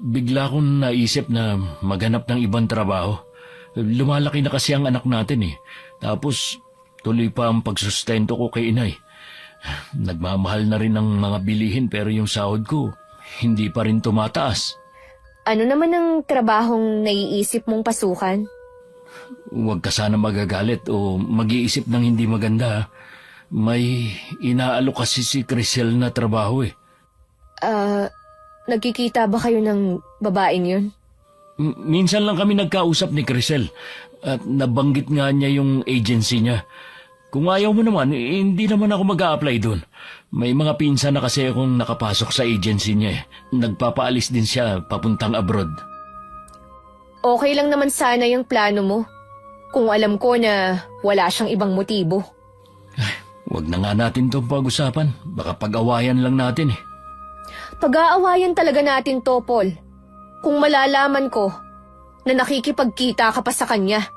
Bigla kong naisip na maghanap ng ibang trabaho. Lumalaki na kasi ang anak natin Tapos tuloy pa ang pagsustento ko kay inay. Nagmamahal na rin ang mga bilihin pero yung sahod ko hindi pa rin tumataas. Ano naman ang trabahong naiisip mong pasukan? Huwag ka sana magagalit o mag-iisip ng hindi maganda. May inaalok kasi si Crisel na trabaho Nagkikita ba kayo ng babaeng yun? Minsan lang kami nagkausap ni Crisel at nabanggit nga niya yung agency niya. Kung ayaw mo naman, hindi naman ako mag-a-apply doon. May mga pinsan na kasi akong nakapasok sa agency niya Nagpapaalis din siya papuntang abroad. Okay lang naman sana yung plano mo. Kung alam ko na wala siyang ibang motibo. Huwag na nga natin itong pag-usapan. Baka pag-awayan lang natin Pag-aawayan talaga natin to, Paul. Kung malalaman ko na nakikipagkita ka pa sa kanya.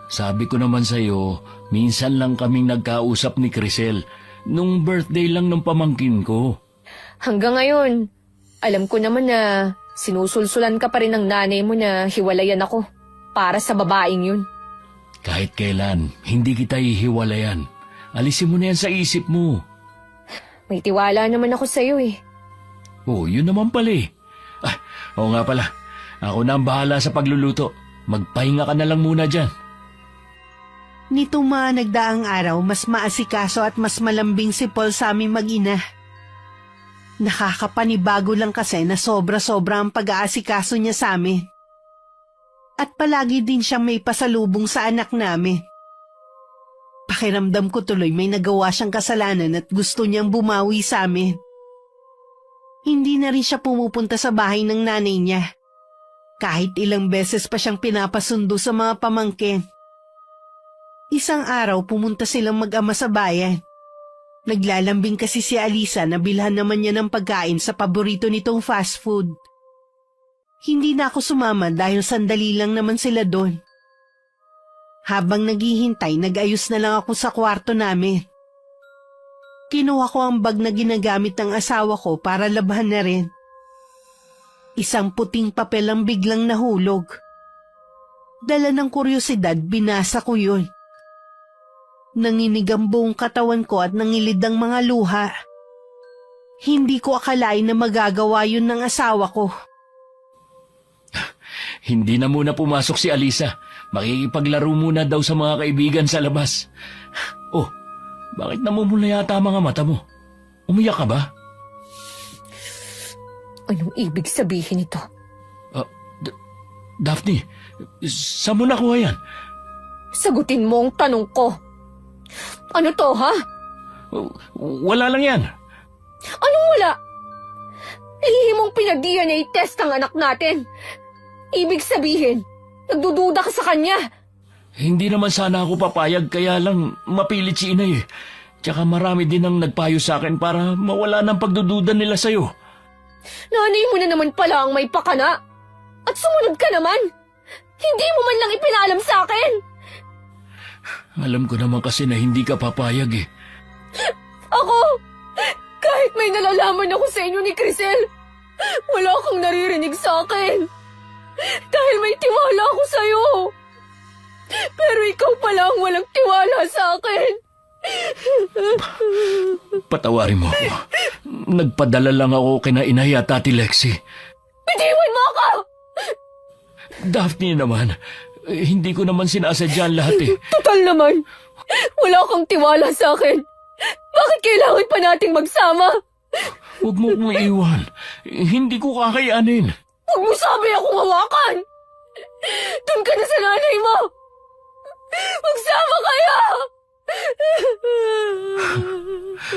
Sabi ko naman sa'yo, minsan lang kaming nagkausap ni Crisel. Nung birthday lang ng pamangkin ko. Hanggang ngayon, alam ko naman na sinusulsulan ka pa rin ng nanay mo na hiwalayan ako para sa babaeng yun. Kahit kailan, hindi kita hihiwalayan. Alisin mo na yan sa isip mo. May tiwala naman ako sa'yo Oh, yun naman pala oo nga pala. Ako na ang bahala sa pagluluto. Magpahinga ka na lang muna dyan. Nitong mga nagdaang araw, mas maasikaso at mas malambing si Paul sa aming mag-ina. Nakakapanibago lang kasi na sobra-sobra ang pag-aasikaso niya sa amin. At palagi din siyang may pasalubong sa anak namin. Pakiramdam ko tuloy may nagawa siyang kasalanan at gusto niyang bumawi sa amin. Hindi na rin siya pumupunta sa bahay ng nanay niya. Kahit ilang beses pa siyang pinapasundo sa mga pamangkin. Isang araw pumunta silang mag-ama sa bayan. Naglalambing kasi si Alisa na bilhan naman niya ng pagkain sa paborito nitong fast food. Hindi na ako sumama dahil sandali lang naman sila doon. Habang naghihintay, nag-ayos na lang ako sa kwarto namin. Kinuha ko ang bag na ginagamit ng asawa ko para labhan na rin. Isang puting papel ang biglang nahulog. Dala ng kuryosidad, binasa ko yun. Nanginig ang buong katawan ko at nangilid ang mga luha. Hindi ko akalain na magagawa yun ng asawa ko. Hindi na muna pumasok si Alisa. Makikipaglaro muna daw sa mga kaibigan sa labas. Oh, bakit namumula yata ang mga mata mo? Umiyak ka ba? Anong ibig sabihin nito? Daphne, saan mo nakuha yan? Sagutin mo ang tanong ko. Ano to, ha? Wala lang yan. Anong wala? Nahihimong pinag-DNA test ang anak natin. Ibig sabihin, nagdududa ka sa kanya. Hindi naman sana ako papayag, kaya lang mapilit si inay eh. Tsaka marami din ang nagpayo sa akin para mawala ng pagdududa nila sa'yo. Nanay mo na naman pala ang may pakana. At sumunod ka naman. Hindi mo man lang ipinalam sa akin. Alam ko naman kasi na hindi ka papayag eh. Ako, kahit may nalalaman ako sa inyo ni Crisel, wala kang naririnig sa akin. Dahil may tiwala ako sa'yo. Pero ikaw pala ang walang tiwala sa akin. Patawarin mo ako. Nagpadala lang ako kina inay at Ate Lexi. Bitiwan mo ako! Daphne naman, hindi ko naman sinasadya ang lahat eh. Total naman, wala kang tiwala sa akin. Bakit kailangan pa nating magsama? Huwag mo kong iwan. Hindi ko kakayanin. Huwag mo sabi akong hawakan! Doon ka na sa nanay mo! Magsama kayo!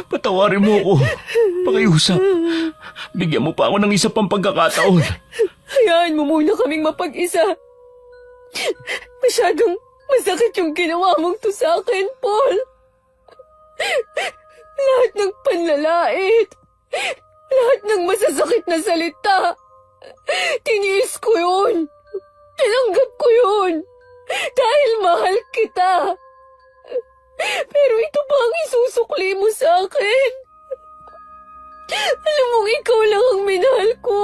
Patawarin mo ako. Pakiusap. Bigyan mo pa ako ng isa pang pagkakataon. Hayaan mo muna kaming mapag-isa. Masyadong masakit yung ginawa mong to sa akin, Paul. Lahat ng panlalait, lahat ng masasakit na salita, tiniis ko yun. Tinanggap ko yun. Dahil mahal kita. Pero ito pa ang isusukli mo sa akin. Alam mong ikaw lang ang minahal ko.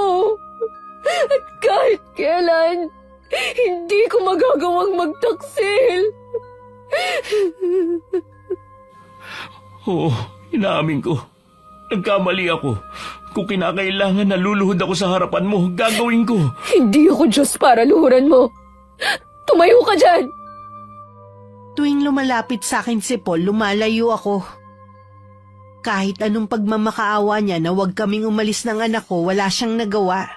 At kahit kailan, hindi ko magagawang magtaksil. Oo, inaamin ko. Nagkamali ako. Kung kinakailangan na luluhod ako sa harapan mo, gagawin ko. Hindi ako Diyos para luhuran mo. Tumayo ka dyan! Tuwing lumalapit sa akin si Paul, lumalayo ako. Kahit anong pagmamakaawa niya na huwag kaming umalis ng anak ko, wala siyang nagawa.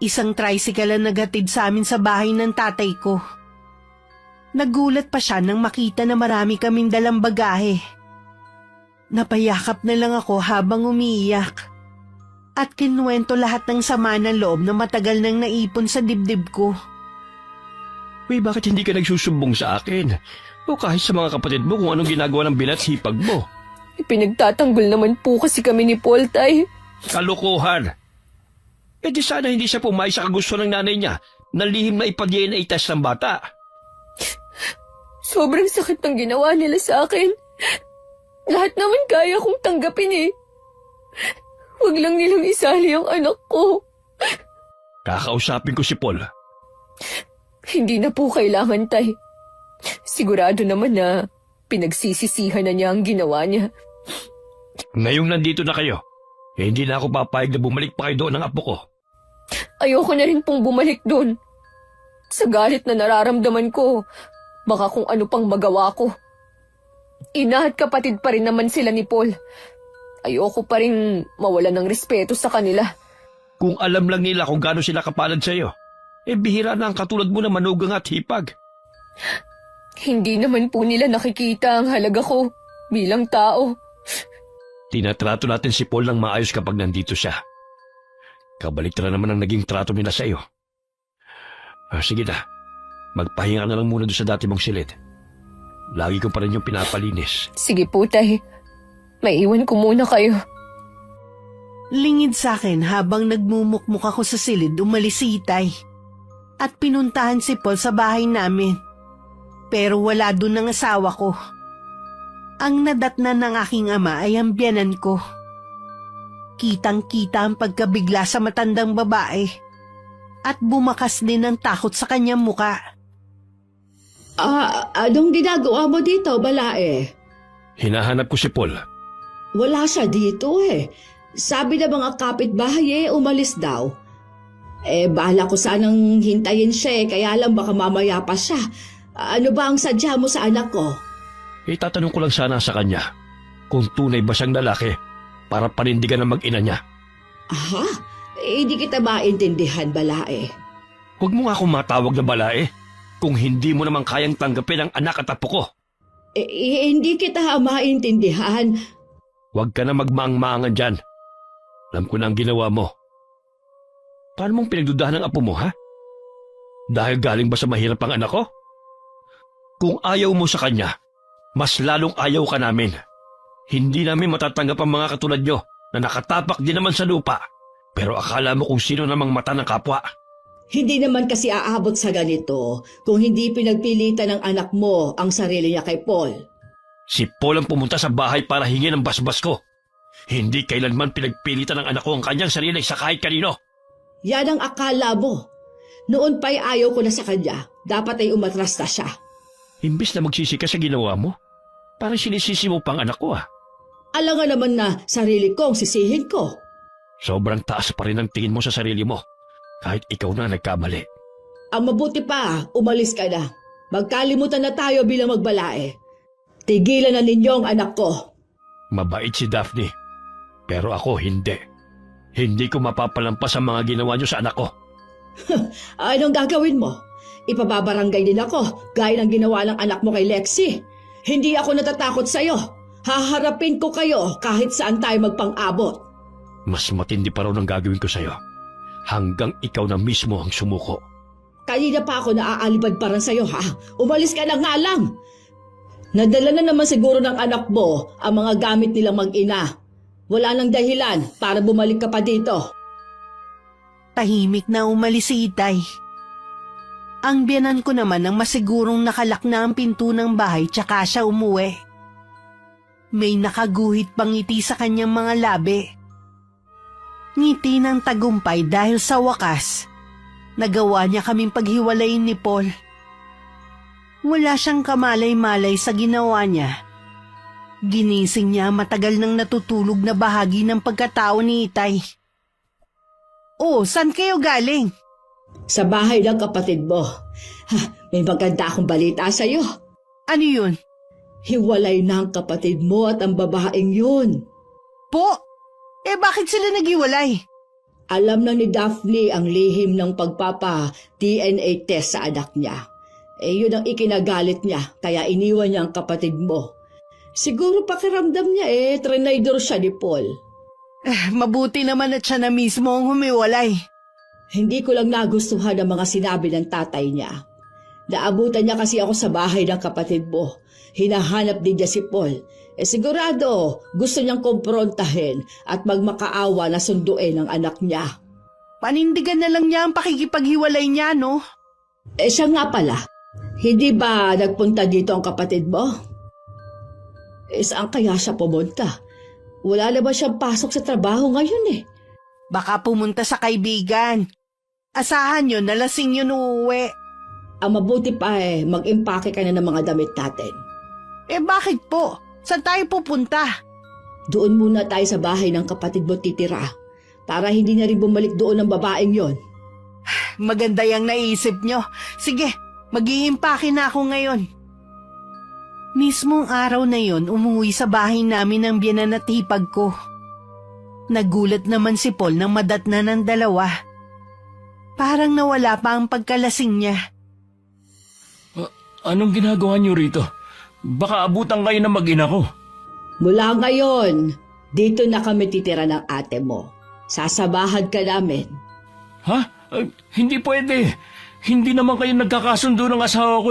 Isang tricycle ang naghatid sa amin sa bahay ng tatay ko. Nagulat pa siya nang makita na marami kaming dalang bagahe. Napayakap na lang ako habang umiiyak. At kinuwento lahat ng sama ng loob na matagal nang naipon sa dibdib ko. Uy, bakit hindi ka nagsusumbong sa akin? O kahit sa mga kapatid mo kung anong ginagawa ng bilat hipag mo? Ipinagtatanggol naman po kasi kami ni Paul, tay. Kalokohan! E di sana hindi siya pumayag sa kagusto ng nanay niya na lihim na ipa-DNA test ng bata. Sobrang sakit ng ginawa nila sa akin. Lahat naman kaya kong tanggapin eh. Huwag lang nilang isali ang anak ko. Kakausapin ko si Paul. Hindi na po kailangan, tay. Sigurado naman na pinagsisisihan na niya ang ginawa niya. Ngayong nandito na kayo, hindi na ako papayag na bumalik pa kayo doon ng apo ko. Ayoko na rin pong bumalik doon. Sa galit na nararamdaman ko, baka kung ano pang magawa ko. Ina at kapatid pa rin naman sila ni Paul. Ayoko pa rin mawala ng respeto sa kanila. Kung alam lang nila kung gaano sila kapalad sa'yo, bihira na ang katulad mo na manugang at hipag. Hindi naman po nila nakikita ang halaga ko bilang tao. Tinatrato natin si Paul ng maayos kapag nandito siya. Kabaliktara naman ang naging trato nila sa'yo. Sige na, magpahinga na lang muna doon sa dati mong silid. Lagi ko pa rin yung pinapalinis. Sige po, tay. Maiwan ko muna kayo. Lingid sa akin habang nagmumukmuk ako sa silid, umalis si Itay. At pinuntahan si Paul sa bahay namin. Pero wala doon ang asawa ko. Ang nadatnan ng aking ama ay ang biyanan ko. Kitang-kita ang pagkabigla sa matandang babae. At bumakas din ang takot sa kanyang muka. Anong ginagawa mo dito, Balae? Hinahanap ko si Paul. Wala siya dito eh. Sabi na mga kapitbahay umalis daw. Bahala ko sanang hintayin siya kaya lang baka mamaya pa siya. Ano ba ang sadya mo sa anak ko? Itatanong ko lang sana sa kanya kung tunay ba siyang lalaki para panindigan ang mag-ina niya. Aha, di kita maintindihan, Balae. Huwag mo nga akong matawag na balae kung hindi mo naman kayang tanggapin ang anak at apo ko. Hindi kita maintindihan. Huwag ka na magmaang-maangan dyan. Alam ko na ang ginawa mo. Paano mong pinagdudahan ang apo mo, ha? Dahil galing ba sa mahirap ang anak ko? Kung ayaw mo sa kanya, mas lalong ayaw ka namin. Hindi namin matatanggap ang mga katulad nyo na nakatapak din naman sa lupa. Pero akala mo kung sino namang mata ng kapwa. Hindi naman kasi aabot sa ganito kung hindi pinagpilitan ng anak mo ang sarili niya kay Paul. Si Paul ang pumunta sa bahay para hingin ang basbas ko. Hindi kailanman pinagpilitan ng anak ko ang kanyang sarili sa kahit kanino. Yan ang akala mo. Noon pa'y ayaw ko na sa kanya. Dapat ay umatras na siya. Imbis na magsisi ka sa ginawa mo, parang sinisisi mo pang anak ko, ah. Alam nga naman na sarili ko ang sisihin ko. Sobrang taas pa rin ang tingin mo sa sarili mo, kahit ikaw na nagkamali. Ang mabuti pa, umalis ka na. Magkalimutan na tayo bilang magbalae. Tigilan na ninyo ang anak ko. Mabait si Daphne, pero ako hindi. Hindi ko mapapalampas ang mga ginawa niyo sa anak ko. Anong gagawin mo? Ipababarangay din ako, gaya ng ginawa ng anak mo kay Lexie. Hindi ako natatakot sa'yo. Haharapin ko kayo kahit saan tayo magpang-abot. Mas matindi pa raw ang gagawin ko sa'yo. Hanggang ikaw na mismo ang sumuko. Kanina pa ako naaalibad sa'yo, ha? Umalis ka na nga lang. Nadala na naman siguro ng anak mo ang mga gamit nilang mag-ina. Wala nang dahilan para bumalik ka pa dito. Tahimik na umalis si Itay. Ang biyanan ko naman ang masigurong nakalak na ang pinto ng bahay tsaka siya umuwi. May nakaguhit pang ngiti sa kanyang mga labi. Ngiti ng tagumpay dahil sa wakas, nagawa niya kaming paghiwalayin ni Paul. Wala siyang kamalay-malay sa ginawa niya. Ginising niya matagal nang natutulog na bahagi ng pagkatao ni Itay. Oh, saan kayo galing? Sa bahay ng kapatid mo. May maganda akong balita sa'yo. Ano yun? Hiwalay na ang kapatid mo at ang babaeng yun. Po? Bakit sila naghiwalay? Alam na ni Daphne ang lihim ng pagpapa-DNA test sa anak niya. Yun ang ikinagalit niya, kaya iniwan niya ang kapatid mo. Siguro pakiramdam niya trinaydor siya ni Paul. Mabuti naman at siya na mismo ang humiwalay. Hindi ko lang nagustuhan ang mga sinabi ng tatay niya. Naabutan niya kasi ako sa bahay ng kapatid mo. Hinahanap din niya si Paul. Sigurado gusto niyang kumprontahin at magmakaawa na sunduin ang anak niya. Panindigan na lang niya ang pakikipaghiwalay niya, no? Siya nga pala, hindi ba nagpunta dito ang kapatid mo? Saan kaya siya pumunta? Wala na ba siyang pasok sa trabaho ngayon Baka pumunta sa kaibigan. Asahan yun, nalasing yun uuwi. Ang mabuti pa mag-impake ka na ng mga damit natin. Bakit po? Saan tayo pupunta? Doon muna tayo sa bahay ng kapatid mo titira para hindi na rin bumalik doon ang babaeng yon. Maganda yung naisip nyo. Sige, mag-iimpake na ako ngayon. Mismong araw na yon, umuwi sa bahay namin ang biyanan at hipag ko. Nagulat naman si Paul nang madatna ng dalawa. Parang nawala pa ang pagkalasing niya. Anong ginagawa niyo rito? Baka abutan kayo ng mag-ina ko. Mula ngayon, dito na kami titira ng ate mo. Sasabahan ka namin. Ha? Hindi pwede. Hindi naman kayo nagkakasundo ng asawa ko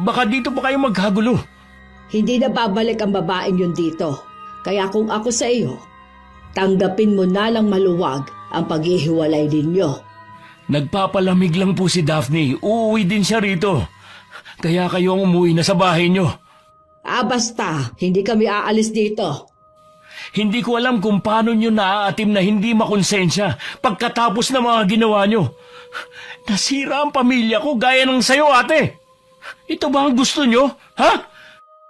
Baka dito pa kayo magkagulo. Hindi na babalik ang babaeng yun dito. Kaya kung ako sa iyo, tanggapin mo na lang maluwag ang paghihiwalay ninyo. Nagpapalamig lang po si Daphne. Uuwi din siya rito. Kaya kayo ang umuwi na sa bahay nyo. Basta, hindi kami aalis dito. Hindi ko alam kung paano nyo naaatim na hindi makonsensya pagkatapos ng mga ginawa nyo. Nasira ang pamilya ko gaya ng sayo, ate. Ito ba ang gusto nyo? Ha?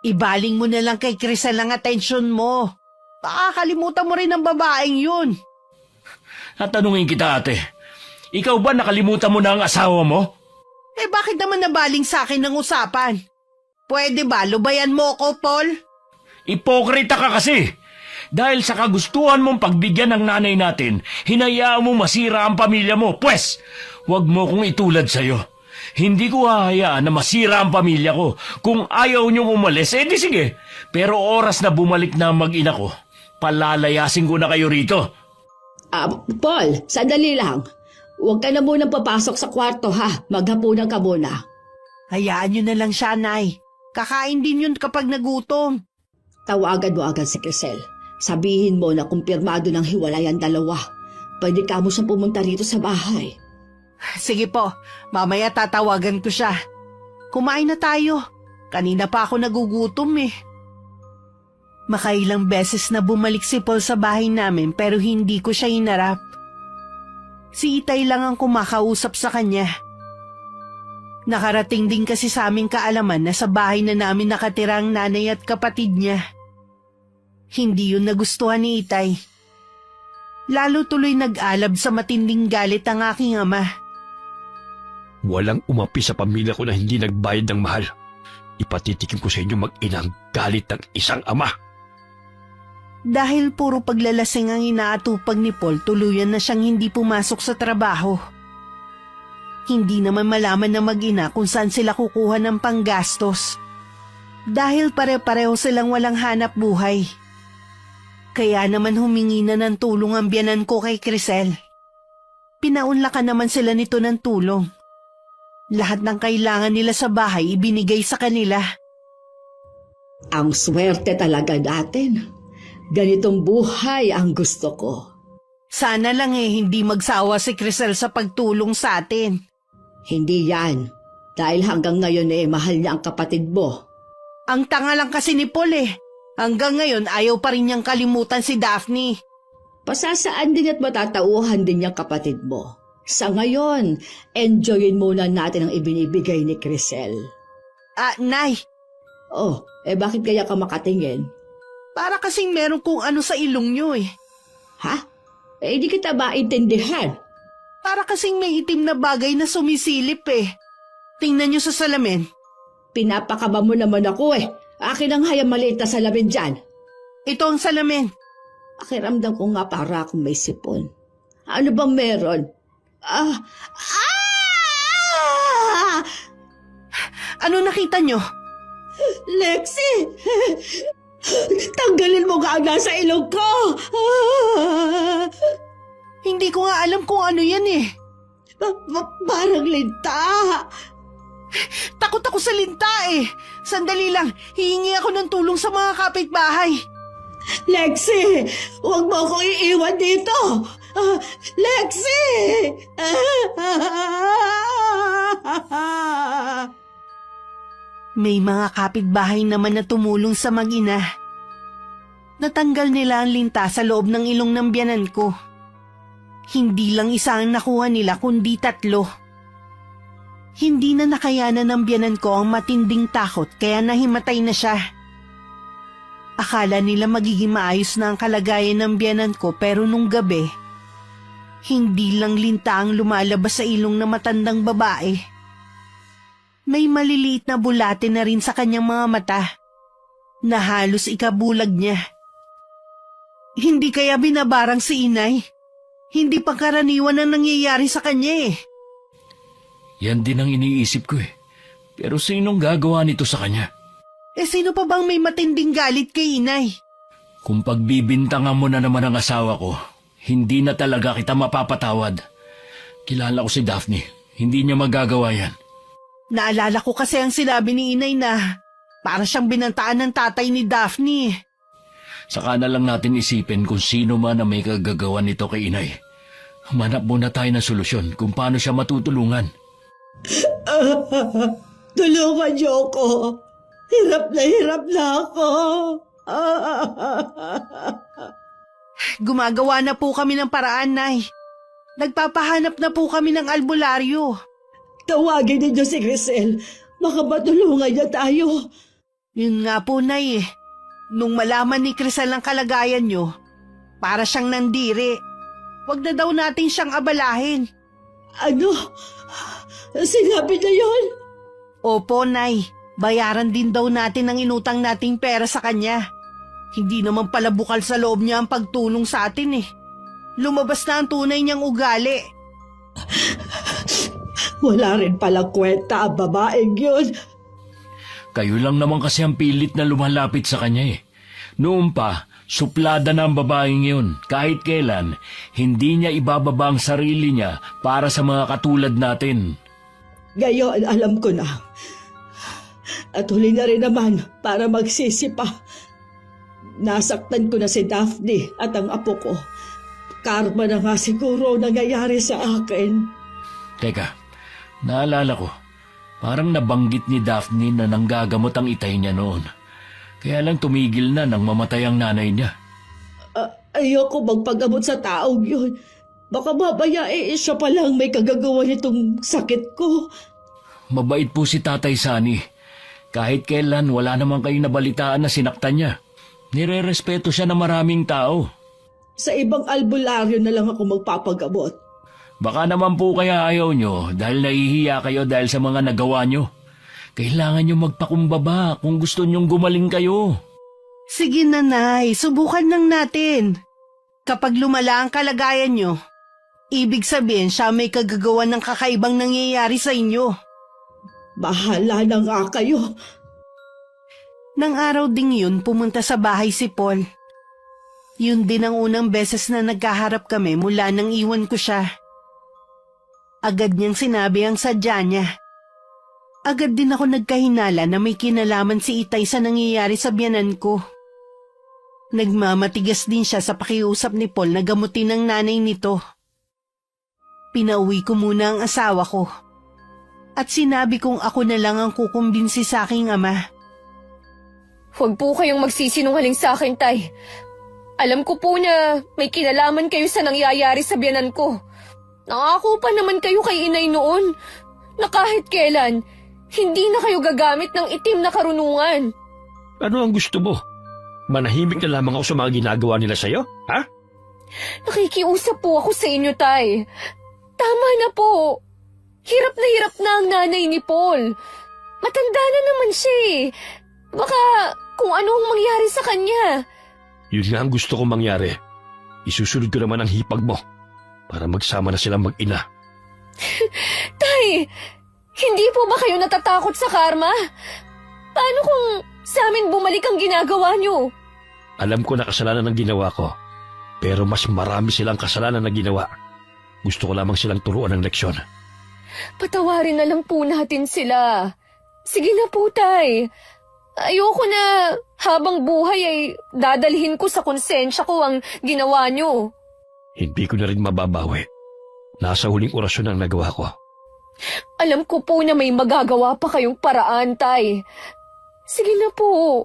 Ibaling mo na lang kay Crisel ang atensyon mo. Baka kalimutan mo rin ang babaeng yun. Tatanungin kita, ate. Ikaw ba nakalimutan mo na ang asawa mo? Eh bakit naman nabaling sa akin ng usapan? Pwede ba lubayan mo ko, Paul? Ipokrita ka kasi. Dahil sa kagustuhan mong pagbigyan ng nanay natin, hinayaan mo masira ang pamilya mo. Pwes, huwag mo kong itulad sa'yo. Hindi ko hahayaan na masira ang pamilya ko. Kung ayaw niyong umalis, edi sige. Pero oras na bumalik na ang mag-ina ko, palalayasin ko na kayo rito. Paul, sandali lang. Huwag ka na munang papasok sa kwarto ha. Maghapunan ka muna. Hayaan nyo na lang siya, Nay. Kakain din yun kapag nagutom. Tawagan mo agad si Crisel. Sabihin mo na kumpirmado ng hiwalay ang dalawa. Pwede ka mo siyang pumunta rito sa bahay. Sige po, mamaya tatawagan ko siya. Kumain na tayo. Kanina pa ako nagugutom eh. Makailang beses na bumalik si Paul sa bahay namin pero hindi ko siya hinarap. Si Itay lang ang kumakausap sa kanya. Nakarating din kasi sa aming kaalaman na sa bahay na namin nakatira ang nanay at kapatid niya. Hindi yun nagustuhan ni Itay. Lalo tuloy nag-alab sa matinding galit ang aking ama. Walang umapi sa pamilya ko na hindi nagbayad ng mahal. Ipatitikim ko sa inyo mag-inang galit ng isang ama. Dahil puro paglalasing ang inaatupag ni Paul, tuluyan na siyang hindi pumasok sa trabaho. Hindi naman malaman ng mag-ina kung saan sila kukuha ng panggastos. Dahil pare-pareho silang walang hanap buhay. Kaya naman humingi na ng tulong ang biyanan ko kay Crisel. Pinaunlakan naman sila nito ng tulong. Lahat ng kailangan nila sa bahay ibinigay sa kanila. Ang swerte talaga natin. Ganitong buhay ang gusto ko. Sana lang hindi magsawa si Crisel sa pagtulong sa atin. Hindi yan. Dahil hanggang ngayon mahal niya ang kapatid mo. Ang tanga lang kasi ni Paul Hanggang ngayon ayaw pa rin niyang kalimutan si Daphne. Pasasaan din at matatauhan din niyang kapatid mo. Sa ngayon, enjoyin muna natin ang ibinibigay ni Crisel. Nay, Oh, bakit kaya ka makatingin? para kasing meron kung ano sa ilong niyo Ha? Di kita maintindihan. Para kasing may itim na bagay na sumisilip Tingnan niyo sa salamin. Pinapakaba mo naman ako Akin ang hayang maliit na salamin dyan. Ito ang salamin. Pakiramdam ko nga para akong may sipon. Ano bang meron? Ano nakita niyo? Lexi! Tanggalin mo nga ang nasa ilong ko! Hindi ko nga alam kung ano yan Parang linta! Takot ako sa linta Sandali lang, hihingi ako ng tulong sa mga kapitbahay. Lexi! Huwag mo akong iiwan dito! Lexi! May mga kapitbahay naman na tumulong sa mag-ina. Natanggal nila ang linta sa loob ng ilong ng biyanan ko. Hindi lang isa ang nakuha nila kundi 3. Hindi na nakayanan ng biyanan ko ang matinding takot kaya nahimatay na siya. Akala nila magiging maayos na ang kalagayan ng biyanan ko pero nung gabi, hindi lang linta ang lumalabas sa ilong ng matandang babae. May maliliit na bulate na rin sa kanyang mga mata na halos ikabulag niya. Hindi kaya binabarang si inay? Hindi pa karaniwan ang nangyayari sa kanya Yan din ang iniisip ko Pero sinong gagawa nito sa kanya? Sino pa bang may matinding galit kay inay? Kung pagbibintangan mo na naman ang asawa ko, hindi na talaga kita mapapatawad. Kilala ko si Daphne. Hindi niya magagawa yan. Naalala ko kasi ang sinabi ni inay na para siyang binantaan ng tatay ni Daphne. Saka na lang natin isipin kung sino man ang may kagagawa nito kay inay. Humanap muna tayo ng solusyon kung paano siya matutulungan. Tulungan niyo ako. Hirap na ako. Gumagawa na po kami ng paraan, Nay. Nagpapahanap na po kami ng albularyo. Tawagin ninyo si Crisel. Baka matulungan niya tayo. Yun nga po, Nay. Nung malaman ni Crisel ang kalagayan niyo, para siyang nandiri. Huwag na daw natin siyang abalahin. Ano? Sinabi na yon? Opo, Nay. Bayaran din daw natin ang inutang nating pera sa kanya. Hindi naman pala bukal sa loob niya ang pagtulong sa atin eh. Lumabas na ang tunay niyang ugali. Wala rin palang kwenta ang babaeng yun. Kayo lang naman kasi ang pilit na lumalapit sa kanya eh. Noon pa, suplada na ang babaeng yun. Kahit kailan, hindi niya ibababa ang sarili niya para sa mga katulad natin. Ngayon, alam ko na. At huli na rin naman para magsisi pa. Nasaktan ko na si Daphne at ang apo ko. Karma na nga siguro nangyayari sa akin. Teka, naalala ko. Parang nabanggit ni Daphne na nanggagamot ang itay niya noon. Kaya lang tumigil na nang mamatay ang nanay niya. Ayoko magpagamot sa taong yun. Baka babaya siya palang may kagagawa nitong sakit ko. Mabait po si Tatay Sani. Kahit kailan wala naman kayong nabalitaan na sinaktan niya. Nire-respeto siya ng maraming tao. Sa ibang albularyo na lang ako magpapagamot. Baka naman po kaya ayaw nyo dahil nahihiya kayo dahil sa mga nagawa nyo. Kailangan nyo magpakumbaba kung gusto nyong gumaling kayo. Sige na, Nay. Subukan lang natin. Kapag lumala ang kalagayan niyo, ibig sabihin siya may kagagawa ng kakaibang nangyayari sa inyo. Bahala na nga kayo. Nang araw ding yun, pumunta sa bahay si Paul. Yun din ang unang beses na nagkaharap kami mula nang iwan ko siya. Agad niyang sinabi ang sadya niya. Agad din ako nagkahinala na may kinalaman si Itay sa nangyayari sa biyanan ko. Nagmamatigas din siya sa pakiusap ni Paul na gamutin ang nanay nito. Pinauwi ko muna ang asawa ko. At sinabi kong ako na lang ang kukumbinsi sa aking ama. Huwag po kayong magsisinungaling sa akin, Tay. Alam ko po na may kinalaman kayo sa nangyayari sa biyanan ko. Nangako pa naman kayo kay inay noon na kahit kailan, hindi na kayo gagamit ng itim na karunungan. Ano ang gusto mo? Manahimik na lamang ako sa mga ginagawa nila sa'yo? Ha? Nakikiusap po ako sa inyo, Tay. Tama na po. Hirap na ang nanay ni Paul. Matanda na naman siya eh. Baka kung anong mangyari sa kanya. Yun nga ang gusto kong mangyari. Isusunod ko naman ang hipag mo para magsama na silang mag-ina. Tay, hindi po ba kayo natatakot sa karma? Paano kung sa amin bumalik ang ginagawa niyo? Alam ko na kasalanan ang ginawa ko, pero mas marami silang kasalanan na ginawa. Gusto ko lamang silang turuan ng leksyon. Patawarin na lang po natin sila. Sige na po, Tay. Ayoko na habang buhay ay dadalhin ko sa konsensya ko ang ginawa niyo. Hindi ko na rin mababawi. Nasa huling orasyon ang nagawa ko. Alam ko po na may magagawa pa kayong paraan, Tay. Sige na po.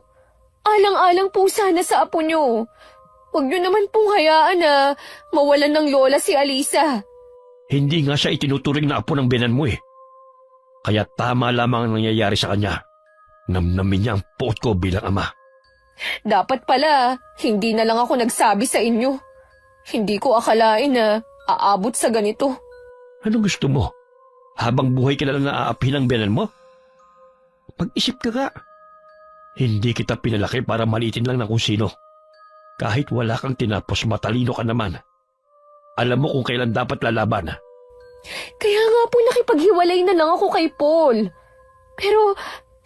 Alang-alang po sana sa apo niyo. Huwag niyo naman pong hayaan na mawalan ng lola si Alisa. Hindi nga siya itinuturing na apo ng binan mo eh. Kaya tama lamang ang nangyayari sa kanya. Namnamin niya ang puot ko bilang ama. Dapat pala, hindi na lang ako nagsabi sa inyo. Hindi ko akalain na aabot sa ganito. Anong gusto mo? Habang buhay ka na lang naaapi ng biyanan mo? Pag-isip ka nga. Hindi kita pinalaki para maliitin lang ng kung sino. Kahit wala kang tinapos, matalino ka naman. Alam mo kung kailan dapat lalaban. Kaya nga po nakipaghiwalay na lang ako kay Paul. Pero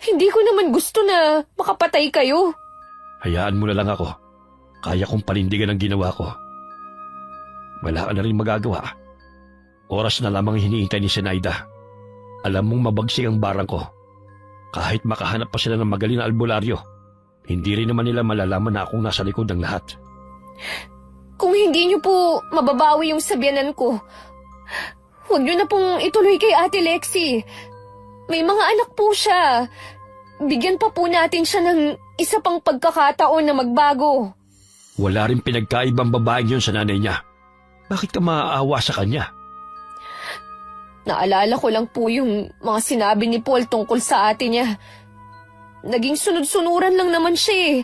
hindi ko naman gusto na makapatay kayo. Hayaan mo na lang ako. Kaya kong panindigan ang ginawa ko. Wala ka na rin magagawa. Oras na lamang hinihintay ni Zenaida. Alam mong mabagsik ang barang ko. Kahit makahanap pa sila ng magaling na albularyo, hindi rin naman nila malalaman na akong nasa likod ng lahat. Kung hindi niyo po mababawi yung sabyanan ko, huwag niyo na pong ituloy kay Ate Lexie. May mga anak po siya. Bigyan pa po natin siya ng isa pang pagkakataon na magbago. Wala rin pinagkaibang babaeng yun sa nanay niya. Bakit ka maaawa sa kanya? Naalala ko lang po yung mga sinabi ni Paul tungkol sa ate niya. Naging sunod-sunuran lang naman siya eh.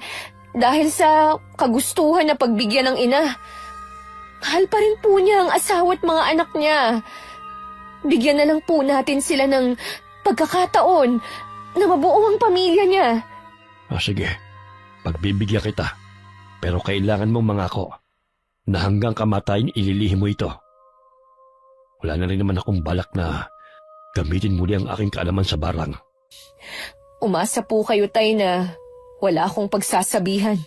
Dahil sa kagustuhan na pagbigyan ng ina. Mahal pa rin po niya ang asawa at mga anak niya. bigyan na lang po natin sila ng pagkakataon na mabuo ang pamilya niya. Sige, pagbibigyan kita. Pero kailangan mong mangako na hanggang kamatayan ililihim mo ito. Wala na rin naman akong balak na gamitin muli ang aking kaalaman sa barang. Umasa po kayo, Tay, na wala akong pagsasabihan.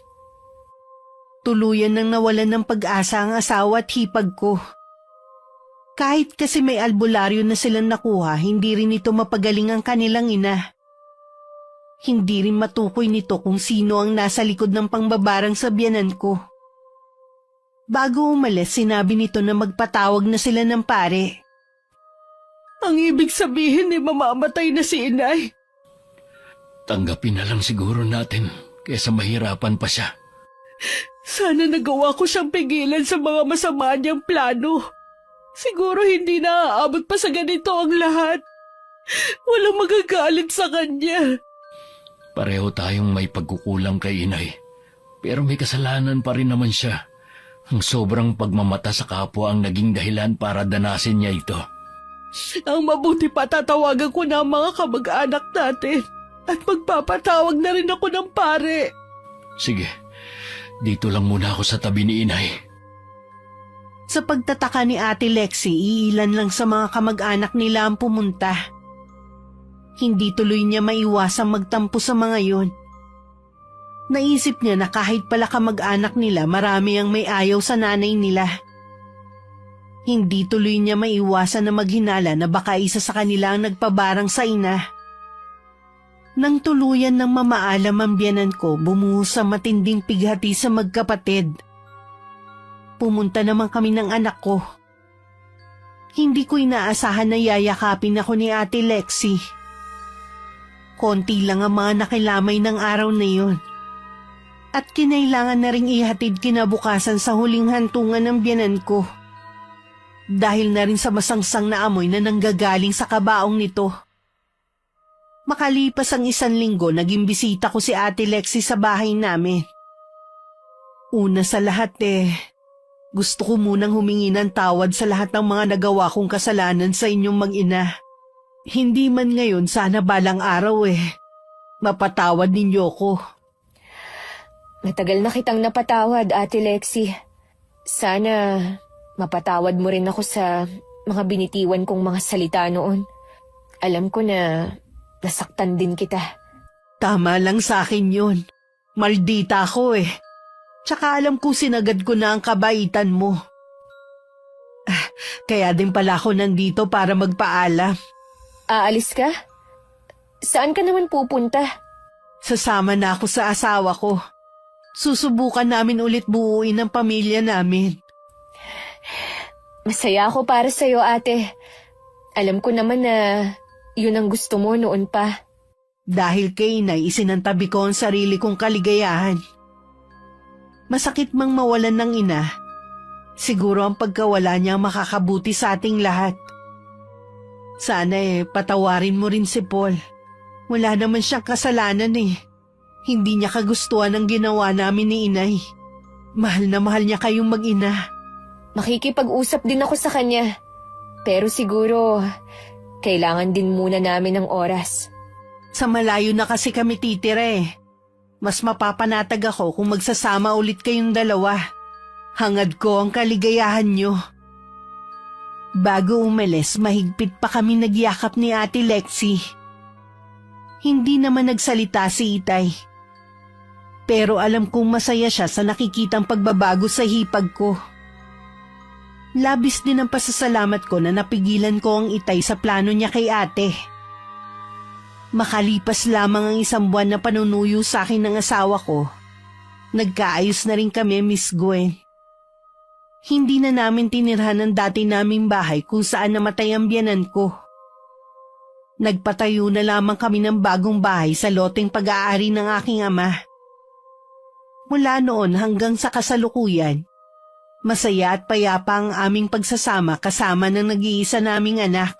Tuluyan nang nawalan ng pag-asa ang asawa at hipag ko. Kahit kasi may albularyo na silang nakuha, hindi rin ito mapagaling ang kanilang ina. Hindi rin matukoy nito kung sino ang nasa likod ng pangbabarang sa biyanan ko. Bago umalis, sinabi nito na magpatawag na sila ng pare. Ang ibig sabihin ay mamamatay na si inay. Tanggapin na lang siguro natin kaysa mahirapan pa siya. Sana nagawa ko siyang pigilan sa mga masama niyang plano. Siguro hindi naaabot pa sa ganito ang lahat. Walang magagalit sa kanya. Pareho tayong may pagkukulang kay inay. Pero may kasalanan pa rin naman siya. Ang sobrang pagmamata sa kapwa ang naging dahilan para danasin niya ito. Ang mabuti pa tatawagan ko na ang mga kamag-anak natin. At magpapatawag na rin ako ng pare. Sige, dito lang muna ako sa tabi ni inay. Sa pagtataka ni Ate Lexie, iilan lang sa mga kamag-anak nila ang pumunta. Hindi tuloy niya maiwasang magtampo sa mga yon. Naisip niya na kahit pala kamag-anak nila, marami ang may ayaw sa nanay nila. Hindi tuloy niya maiwasan na maghinala na baka isa sa kanila ang nagpabarang sa ina. Nang tuluyan ng mamaalam ang biyanan ko, bumuhos ang matinding pighati sa magkapatid. Pumunta naman kami ng anak ko. Hindi ko inaasahan na yayakapin ako ni Ate Lexie. Konti lang ang mga nakilamay ng araw na yun. At kinailangan na ring ihatid kinabukasan sa huling hantungan ng biyanan ko. Dahil na rin sa masangsang na amoy na nanggagaling sa kabaong nito. Makalipas ang 1 linggo, naging bisita ko si Ate Lexie sa bahay namin. Una sa lahat gusto ko munang humingi ng tawad sa lahat ng mga nagawa kong kasalanan sa inyong mag-ina. Hindi man ngayon, sana balang araw mapatawad ninyo ko. Matagal na kitang napatawad, Ate Lexie. Sana mapatawad mo rin ako sa mga binitiwan kong mga salita noon. Alam ko na nasaktan din kita. Tama lang sa akin yun. Maldita ako Tsaka alam ko sinagad ko na ang kabaitan mo. Kaya din pala ako nandito para magpaalam. Aalis ka? Saan ka naman pupunta? Sasama na ako sa asawa ko. Susubukan namin ulit buuin ang pamilya namin. Masaya ako para sa'yo, ate. Alam ko naman na yun ang gusto mo noon pa. Dahil kay inay, isinantabi ko ang sarili kong kaligayahan. Masakit mang mawalan ng ina. Siguro ang pagkawala niya ang makakabuti sa ating lahat. Sana patawarin mo rin si Paul. Wala naman siyang kasalanan Hindi niya kagustuhan ang ginawa namin ni inay. Mahal na mahal niya kayong mag-ina. Makikipag-usap din ako sa kanya. Pero siguro, kailangan din muna namin ng oras. Sa malayo na kasi kami titira Mas mapapanatag ako kung magsasama ulit kayong dalawa. Hangad ko ang kaligayahan niyo. Bago umalis, mahigpit pa kami nagyakap ni Ate Lexie. Hindi naman nagsalita si Itay. Pero alam kong masaya siya sa nakikitang pagbabago sa hipag ko. Labis din ang pasasalamat ko na napigilan ko ang Itay sa plano niya kay ate. Makalipas lamang ang 1 buwan na panunuyo sa akin ng asawa ko, nagkaayos na rin kami, Miss Gwen. Hindi na namin tinirhan ang dati naming bahay kung saan namatay ang biyanan ko. Nagpatayo na lamang kami ng bagong bahay sa loteng pag-aari ng aking ama. Mula noon hanggang sa kasalukuyan, masaya at payapa ang aming pagsasama kasama ng nag-iisa naming anak.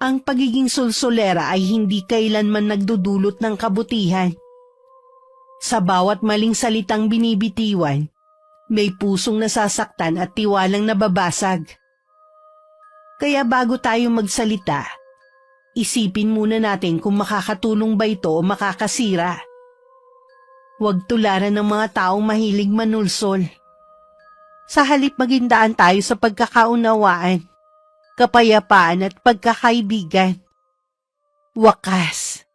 Ang pagiging sulsulera ay hindi kailanman nagdudulot ng kabutihan. Sa bawat maling salitang binibitiwan, may pusong nasasaktan at tiwalang nababasag. Kaya bago tayo magsalita, isipin muna natin kung makakatulong ba ito o makakasira. Huwag tularan ng mga taong mahilig manulsol. Sa halip magindaan tayo sa pagkakaunawaan, kapayapaan at pagkakaibigan. Wakas,